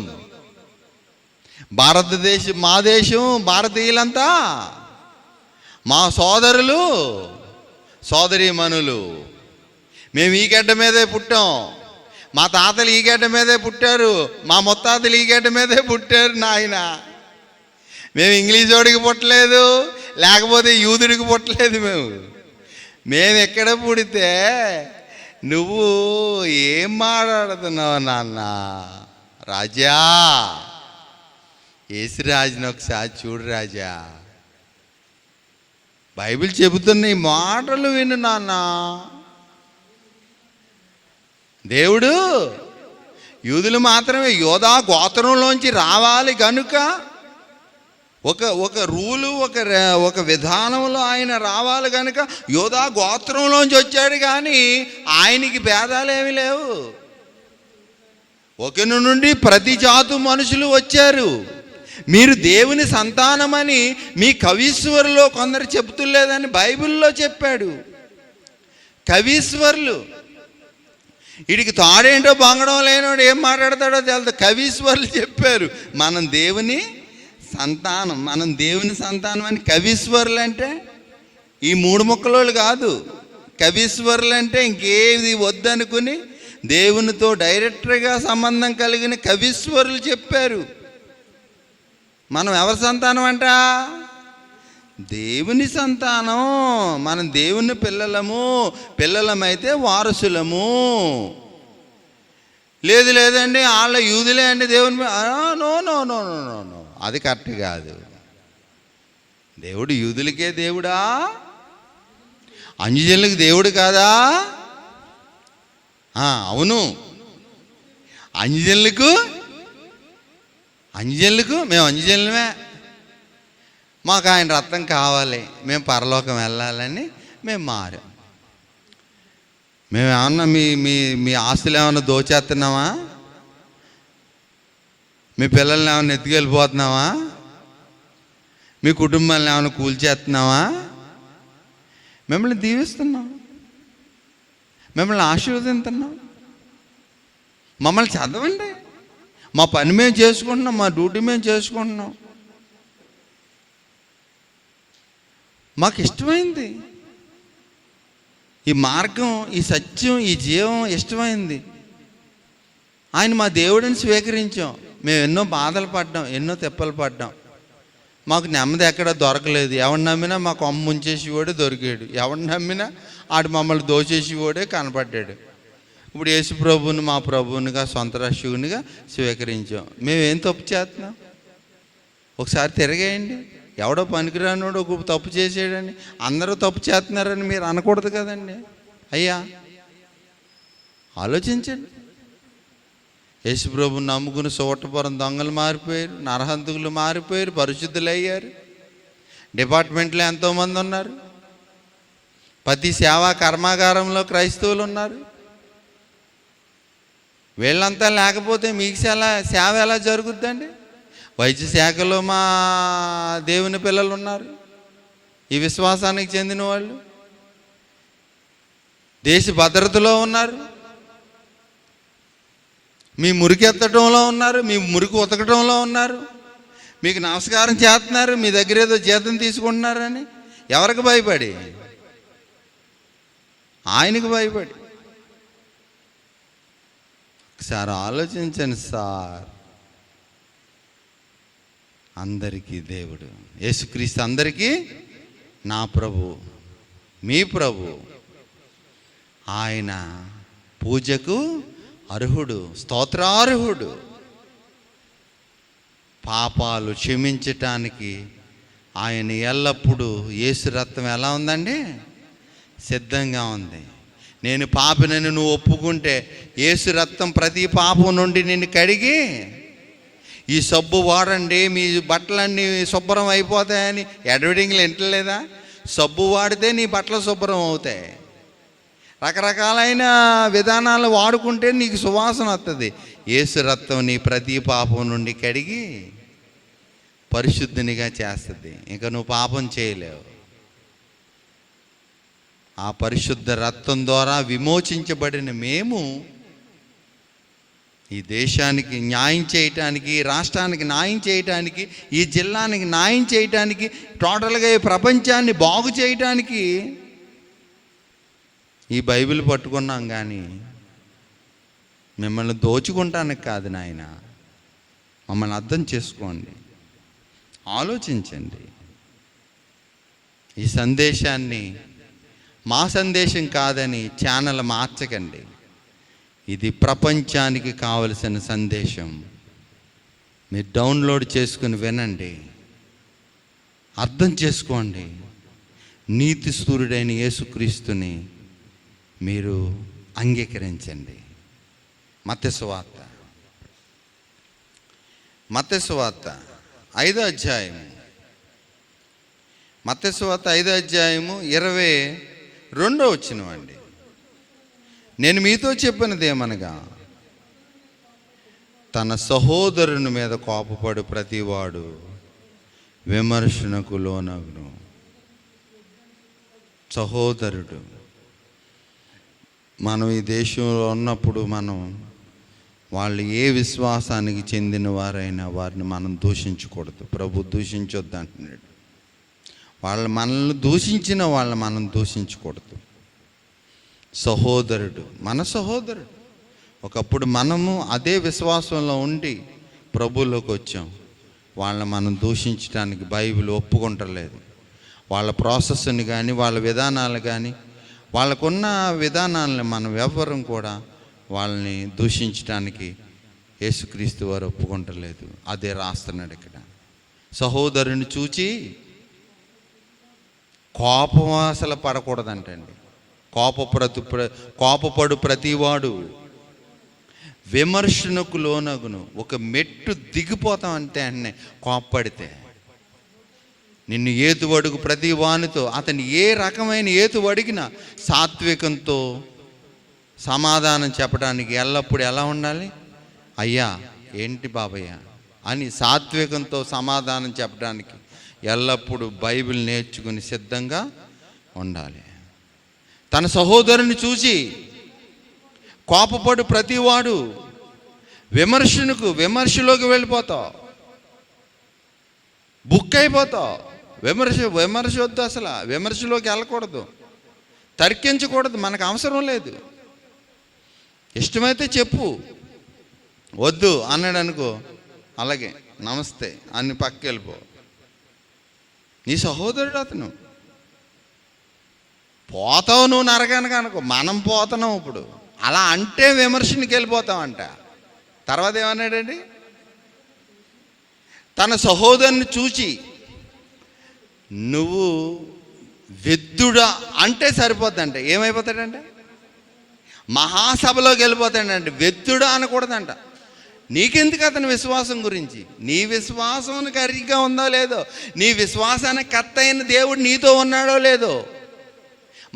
భారతదేశం మా దేశం, భారతీయులంతా మా సోదరులు సోదరీమణులు. మేము ఈ గడ్డ మీదే పుట్టాం, మా తాతలు ఈ గడ్డ మీదే పుట్టారు, మా ముత్తాతలు ఈ గడ్డ మీదే పుట్టారు. నాయన మేము ఇంగ్లీష్ వాడికి పుట్టలేదు, లేకపోతే యూదుడికి పుట్టలేదు. మేము ఎక్కడ పుడితే నువ్వు ఏం మాట్లాడుతున్నావు నాన్న? రాజా, యేసురాజుని ఒకసారి చూడు రాజా. బైబిల్ చెబుతున్న ఈ మాటలు విను నాన్న. దేవుడు యూదులు మాత్రమే యోధా గోత్రంలోంచి రావాలి కనుక ఒక రూలు, ఒక విధానంలో ఆయన రావాలి కనుక యోధా గోత్రంలోంచి వచ్చాడు. కానీ ఆయనకి భేదాలు ఏమీ లేవు. ఒకరి నుండి ప్రతి జాతు మనుషులు వచ్చారు. మీరు దేవుని సంతానమని మీ కవీశ్వరులో కొందరు చెబుతులేదని బైబిల్లో చెప్పాడు. కవీశ్వరులు, వీడికి తాడేంటో బంగడం లేనోడు ఏం మాట్లాడతాడో తెలుసు. కవీశ్వరులు చెప్పారు మనం దేవుని సంతానం, మనం దేవుని సంతానం అని. కవీశ్వరులు అంటే ఈ మూడు ముక్కలోళ్ళు కాదు. కవీశ్వరులు అంటే ఇంకేది వద్దనుకుని దేవునితో డైరెక్ట్గా సంబంధం కలిగిన కవీశ్వరులు చెప్పారు. మనం ఎవరి సంతానం అంట? దేవుని సంతానం. మనం దేవుని పిల్లలము, పిల్లలమైతే వారసులము. లేదండి వాళ్ళ యూదులే అండి దేవుని. No no no no no no, అది కరెక్ట్ కాదు. దేవుడు యూదులకే దేవుడా? అన్యజనులకు దేవుడు కాదా? అవును, అన్యజనులకు మేము అన్యజనులమే. మాకు ఆయన రక్తం కావాలి, మేము పరలోకం వెళ్ళాలని మేము మారాం. మేము ఏమన్నా మీ ఆస్తులు ఏమన్నా దోచేస్తున్నామా? మీ పిల్లల్ని ఏమన్నా ఎత్తుకెళ్ళిపోతున్నావా? మీ కుటుంబాలను ఏమైనా కూల్చేస్తున్నావా? మిమ్మల్ని దీవిస్తున్నాం, మిమ్మల్ని ఆశీర్వదిస్తున్నాం. మమ్మల్ని చదవండి, మా పని మేము చేసుకుంటున్నాం, మా డ్యూటీ మేము చేసుకుంటున్నాం. మాకు ఇష్టమైంది ఈ మార్గం, ఈ సత్యం, ఈ జీవం ఇష్టమైంది. ఆయన మా దేవుడిని స్వీకరించాం. మేము ఎన్నో బాధలు పడ్డాం, ఎన్నో తిప్పలు పడ్డాం. మాకు నెమ్మది ఎక్కడ దొరకలేదు. ఎవరిని నమ్మినా మా కొమ్మ ముంచేసేవాడే దొరికాడు, ఎవరిని నమ్మినా ఆడు మమ్మల్ని దోచేసేవాడే కనపడ్డాడు. ఇప్పుడు యేసు ప్రభువుని మా ప్రభువునిగా, సొంత రక్షకునిగా స్వీకరించాం. మేమేం తప్పు చేస్తున్నాం? ఒకసారి తిరగేయండి. ఎవడో పనికిరానోడు ఒక తప్పు చేసాడని అందరూ తప్పు చేస్తున్నారని మీరు అనకూడదు కదండి. అయ్యా, ఆలోచించండి. యేసు ప్రభువుని నమ్ముకుని సోటపురం దొంగలు మారిపోయారు, నరహంతకులు మారిపోయారు, పరిశుద్ధులు అయ్యారు. డిపార్ట్మెంట్లో ఎంతోమంది ఉన్నారు. ప్రతి సేవా కర్మాగారంలో క్రైస్తవులు ఉన్నారు. వీళ్ళంతా లేకపోతే మీకు సేవ ఎలా జరుగుద్దండి? వైద్య శాఖలో మా దేవుని పిల్లలు ఉన్నారు, ఈ విశ్వాసానికి చెందిన వాళ్ళు. దేశ భద్రతలో ఉన్నారు, మీ మురికి ఎత్తడంలో ఉన్నారు, మీ మురికి ఉతకడంలో ఉన్నారు, మీకు నమస్కారం చేస్తున్నారు, మీ దగ్గర ఏదో జీతం తీసుకుంటున్నారని. ఎవరికి భయపడి? ఆయనకు భయపడి. ఒకసారి ఆలోచించండి సార్. అందరికీ దేవుడు యేసుక్రీస్తు, అందరికీ నా ప్రభు, మీ ప్రభు. ఆయన పూజకు అర్హుడు, స్తోత్రార్హుడు. పాపాలు క్షమించటానికి ఆయన ఎల్లప్పుడూ, యేసు రక్తం ఎలా ఉందండి? సిద్ధంగా ఉంది. నేను పాపినని నువ్వు ఒప్పుకుంటే యేసు రక్తం ప్రతి పాపం నుండి నిన్ను కడిగి, ఈ సబ్బు వాడండి మీ బట్టలన్నీ శుభ్రం అయిపోతాయని అడ్వర్టైజింగ్లు వింటలేదా? సబ్బు వాడితే నీ బట్టలు శుభ్రం అవుతాయి. రకరకాలైన విధానాలు వాడుకుంటే నీకు సువాసన వస్తుంది. యేసు రక్తం నీ ప్రతి పాపం నుండి కడిగి పరిశుద్ధినిగా చేస్తుంది. ఇంకా నువ్వు పాపం చేయలేవు. ఆ పరిశుద్ధ రక్తం ద్వారా విమోచించబడిన మేము ఈ దేశానికి న్యాయం చేయటానికి, రాష్ట్రానికి న్యాయం చేయటానికి, ఈ జిల్లానికి న్యాయం చేయటానికి, టోటల్గా ఈ ప్రపంచాన్ని బాగు చేయటానికి ఈ బైబిల్ పట్టుకున్నాం. కానీ మిమ్మల్ని దోచుకుంటానికి కాదు నాయన. మమ్మల్ని అర్థం చేసుకోండి, ఆలోచించండి. ఈ సందేశాన్ని మా సందేశం కాదని ఛానల్ మార్చకండి. ఇది ప్రపంచానికి కావలసిన సందేశం. మీరు డౌన్లోడ్ చేసుకుని వినండి, అర్థం చేసుకోండి. నీతి సూర్యుడైన యేసుక్రీస్తుని మీరు అంగీకరించండి. మత్తయి సువార్త 5వ అధ్యాయము, మత్తయి సువార్త 5వ అధ్యాయము 22వ వచనం అండి. నేను మీతో చెప్పినది ఏమనగా, తన సహోదరుని మీద కోపపడు ప్రతివాడు విమర్శనకు లోనగును. సహోదరుడు, మనం ఈ దేశంలో ఉన్నప్పుడు మనం వాళ్ళు ఏ విశ్వాసానికి చెందిన వారైనా వారిని మనం దూషించకూడదు. ప్రభు దూషించొద్దు అంటున్నాడు. వాళ్ళు మనల్ని దూషించిన వాళ్ళని మనం దూషించకూడదు. సహోదరుడు, మన సహోదరుడు. ఒకప్పుడు మనము అదే విశ్వాసంలో ఉండి ప్రభువులోకి వచ్చాం. వాళ్ళని మనం దూషించడానికి బైబిల్ ఒప్పుకుంటలేదు. వాళ్ళ ప్రాసెస్ని కానీ, వాళ్ళ విధానాలు కానీ, వాళ్ళకున్న విధానాలను మనం ఎవ్వరం కూడా వాళ్ళని దూషించడానికి యేసుక్రీస్తు వారు ఒప్పుకుంటలేదు. అదే రాస్తున్నాడు ఇక్కడ. సహోదరుని చూచి కోపం అసలు పడకూడదంటండి. కోపపడు ప్రతివాడు విమర్శనకు లోనగును. ఒక మెట్టు దిగిపోతాం అంటే అన్నే కోపపడితే. నిన్ను ఏతువడుగు ప్రతి వానితో, అతను ఏ రకమైన ఏతు అడిగినా సాత్వికంతో సమాధానం చెప్పడానికి ఎల్లప్పుడూ ఎలా ఉండాలి? అయ్యా, ఏంటి బాబయ్య అని సాత్వికంతో సమాధానం చెప్పడానికి ఎల్లప్పుడూ బైబిల్ నేర్చుకుని సిద్ధంగా ఉండాలి. తన సహోదరుని చూసి కోపపడు ప్రతివాడు విమర్శలోకి వెళ్ళిపోతావు, బుక్ అయిపోతావు. విమర్శ వద్దు, అసలు విమర్శలోకి వెళ్ళకూడదు, తర్కించకూడదు. మనకు అవసరం లేదు. ఇష్టమైతే చెప్పు, వద్దు అన్నాడు అనుకో, అలాగే నమస్తే అని పక్కకి వెళ్ళిపో. నీ సహోదరుడు అతను. పోతావు నువ్వు నరకానికి అనుకో, మనం పోతున్నావు ఇప్పుడు. అలా అంటే విమర్శనికి వెళ్ళిపోతామంట. తర్వాత ఏమన్నాడండి? తన సహోదరుని చూచి నువ్వు వెద్దుడా అంటే సరిపోద్దంట. ఏమైపోతాడంటే మహాసభలోకి వెళ్ళిపోతాడంటే. వెద్దుడా అనకూడదంట. నీకెందుకు అతని విశ్వాసం గురించి? నీ విశ్వాసం కరిగా ఉందో లేదో, నీ విశ్వాసానికి కర్త అయిన దేవుడు నీతో ఉన్నాడో లేదో,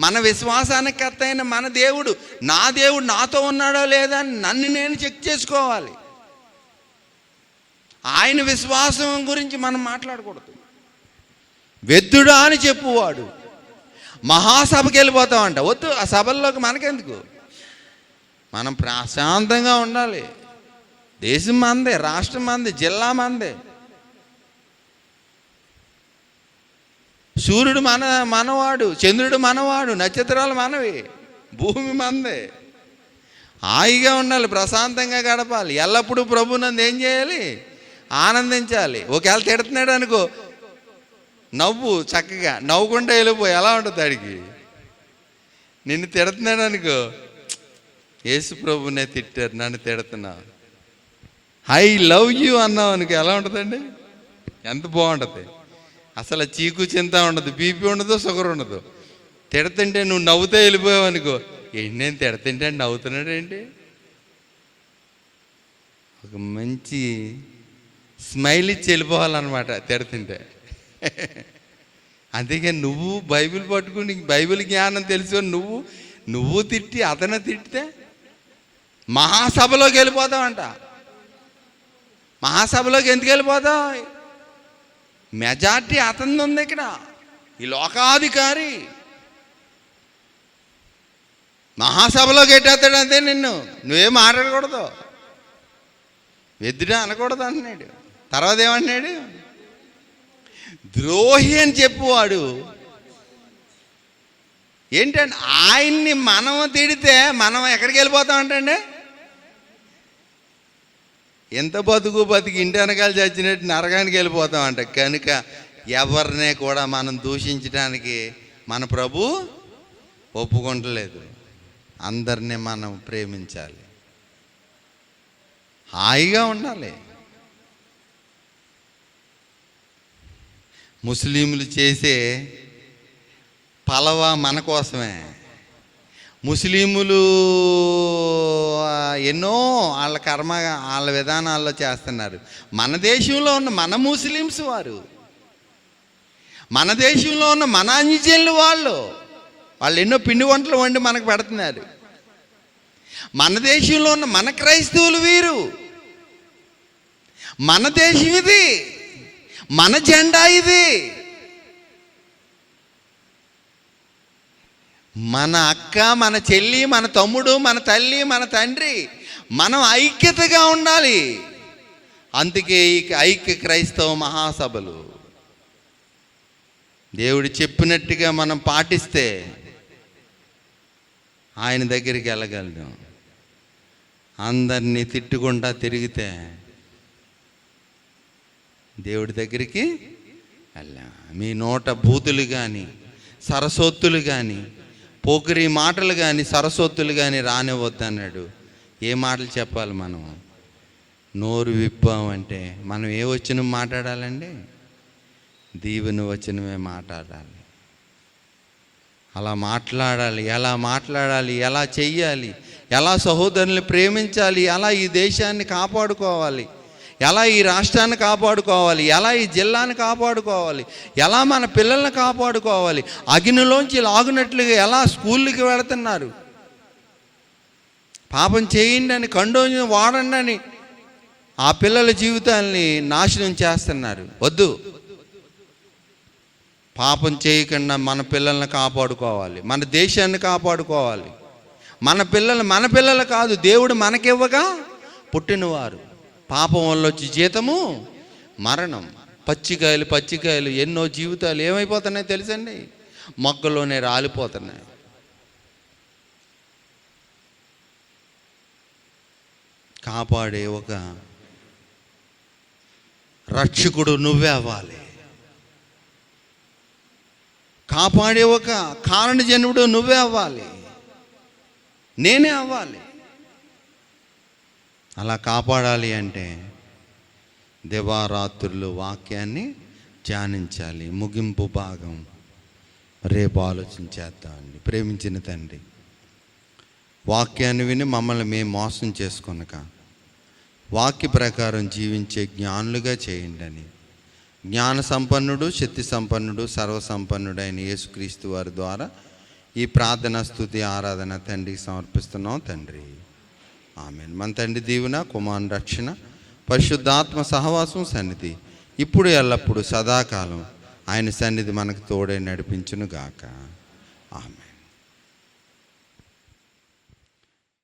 మన విశ్వాసానికి కర్త అయిన మన దేవుడు, నా దేవుడు నాతో ఉన్నాడో లేదా అని నన్ను నేను చెక్ చేసుకోవాలి. ఆయన విశ్వాసం గురించి మనం మాట్లాడకూడదు. వెద్దుడా అని చెప్పువాడు మహాసభకి వెళ్ళిపోతామంట. వద్దు, ఆ సభల్లోకి మనకెందుకు? మనం ప్రశాంతంగా ఉండాలి. దేశం మందే, రాష్ట్రం మందే, జిల్లా మందే. సూర్యుడు మనవాడు, చంద్రుడు మనవాడు, నక్షత్రాలు మనవి, భూమి మందే. హాయిగా ఉండాలి, ప్రశాంతంగా గడపాలి. ఎల్లప్పుడూ ప్రభునందు ఏం చేయాలి? ఆనందించాలి. ఒకవేళ తిడుతున్నాడు అనుకో, నవ్వు, చక్కగా నవ్వుకుంటే వెళ్ళిపోయి. ఎలా ఉంటుంది అడిగి? నిన్ను తిడుతున్నాడు అనుకో, యేసు ప్రభునే తిట్టారు, నన్ను తిడుతున్నా, ఐ లవ్ యూ అన్నావు అనుకో, ఎలా ఉంటుందండి? ఎంత బాగుంటుంది. అసలు చీకు చింత ఉండదు, బీపీ ఉండదు, షుగర్ ఉండదు. తిడుతుంటే నువ్వు నవ్వుతూ వెళ్ళిపోయావు అనుకో, ఏంటి నేను తిడుతుంటే నవ్వుతున్నాడు ఏంటి? ఒక మంచి స్మైల్ ఇచ్చి వెళ్ళిపోవాలన్నమాట తిడుతుంటే. అందుకే నువ్వు బైబిల్ పట్టుకుని, బైబిల్ జ్ఞానం తెలుసుకొని నువ్వు నువ్వు తిట్టి అతను తిట్టితే మహాసభలోకి వెళ్ళిపోతావంట. మహాసభలోకి ఎందుకు వెళ్ళిపోతావు? మెజార్టీ అతనిది ఉంది ఇక్కడ, ఈ లోకాధికారి. మహాసభలోకి ఎట్టేస్తాడు అంతే నిన్ను, నువ్వేం మాట్లాడకూడదు, ఎద్దుడా అనకూడదు అంటున్నాడు. తర్వాత ఏమంటున్నాడు? ద్రోహి అని చెప్పువాడు ఏంటంటే ఆయన్ని మనం తిడితే మనం ఎక్కడికి వెళ్ళిపోతామంటండి? ఎంత బతికి ఇంటి వెనకాల చచ్చినట్టు నరకానికి వెళ్ళిపోతామంట. కనుక ఎవరినే కూడా మనం దూషించడానికి మన ప్రభు ఒప్పుకుంటలేదు. అందరినీ మనం ప్రేమించాలి, హాయిగా ఉండాలి. ముస్లింలు చేసే పలవా మన కోసమే. ముస్లింలు ఎన్నో వాళ్ళ కర్మ వాళ్ళ విధానాల్లో చేస్తున్నారు. మన దేశంలో ఉన్న మన ముస్లిమ్స్ వారు, మన దేశంలో ఉన్న మన అంజన్లు వాళ్ళు ఎన్నో పిండి వంటలు వండి మనకు పెడుతున్నారు. మన దేశంలో ఉన్న మన క్రైస్తవులు వీరు. మన దేశం ఇది, మన జెండా ఇది. మన అక్క, మన చెల్లి, మన తమ్ముడు, మన తల్లి, మన తండ్రి, మనం ఐక్యతగా ఉండాలి. అందుకే ఈ ఐక్య క్రైస్తవ మహాసభలు. దేవుడు చెప్పినట్టుగా మనం పాటిస్తే ఆయన దగ్గరికి వెళ్ళగలం. అందరినీ తిట్టుకుంటా తిరిగితే దేవుడి దగ్గరికి వెళ్ళాం. మీ నోట బూతులు కానీ, సరస్వత్తులు కానీ, పోకిరి మాటలు కానీ, సరస్వత్తులు కానీ రానివద్దన్నాడు. ఏ మాటలు చెప్పాలి మనం? నోరు విప్పామంటే మనం ఏ వచనం మాట్లాడాలండి? దీవెన వచనమే మాట్లాడాలి. అలా మాట్లాడాలి. ఎలా మాట్లాడాలి, ఎలా చెయ్యాలి, ఎలా సహోదరుల్ని ప్రేమించాలి, ఎలా ఈ దేశాన్ని కాపాడుకోవాలి, ఎలా ఈ రాష్ట్రాన్ని కాపాడుకోవాలి, ఎలా ఈ జిల్లాని కాపాడుకోవాలి, ఎలా మన పిల్లల్ని కాపాడుకోవాలి, అగ్నిలోంచి లాగునట్లుగా ఎలా స్కూళ్ళకి వెళుతున్నారు. పాపం చేయండి అని, కండోని వాడండి అని ఆ పిల్లల జీవితాల్ని నాశనం చేస్తున్నారు. వద్దు, పాపం చేయకుండా మన పిల్లల్ని కాపాడుకోవాలి, మన దేశాన్ని కాపాడుకోవాలి. మన పిల్లలు కాదు, దేవుడు మనకివ్వగా పుట్టినవారు. పాపం వల్ల వచ్చి జీతము మరణం. పచ్చికాయలు ఎన్నో జీవితాలు ఏమైపోతున్నాయి తెలుసండి? మొక్కలోనే రాలిపోతున్నాయి. కాపాడే ఒక రక్షకుడు నువ్వే అవ్వాలి. కాపాడే ఒక కారణజన్ముడు నువ్వే అవ్వాలి, నేనే అవ్వాలి. అలా కాపాడాలి అంటే దివారాత్రులు వాక్యాన్ని ధ్యానించాలి. ముగింపు భాగం రేపు ఆలోచించేద్దామండి. ప్రేమించిన తండ్రి, వాక్యాన్ని విని మమ్మల్ని మేము మోసం చేసుకొనక వాక్య ప్రకారం జీవించే జ్ఞానులుగా చేయండి అని జ్ఞాన సంపన్నుడు, శక్తి సంపన్నుడు, సర్వసంపన్నుడైన యేసుక్రీస్తు వారి ద్వారా ఈ ప్రార్థన, స్తుతి, ఆరాధన తండ్రికి సమర్పిస్తున్నాం తండ్రి. ఆమేన్. మన తండ్రి దీవెన, కుమారుని రక్షణ, పరిశుద్ధాత్మ సహవాసం, సన్నిధి ఇప్పుడు ఎల్లప్పుడు సదాకాలం ఆయన సన్నిధి మనకు తోడై నడిపించును గాక. ఆమేన్.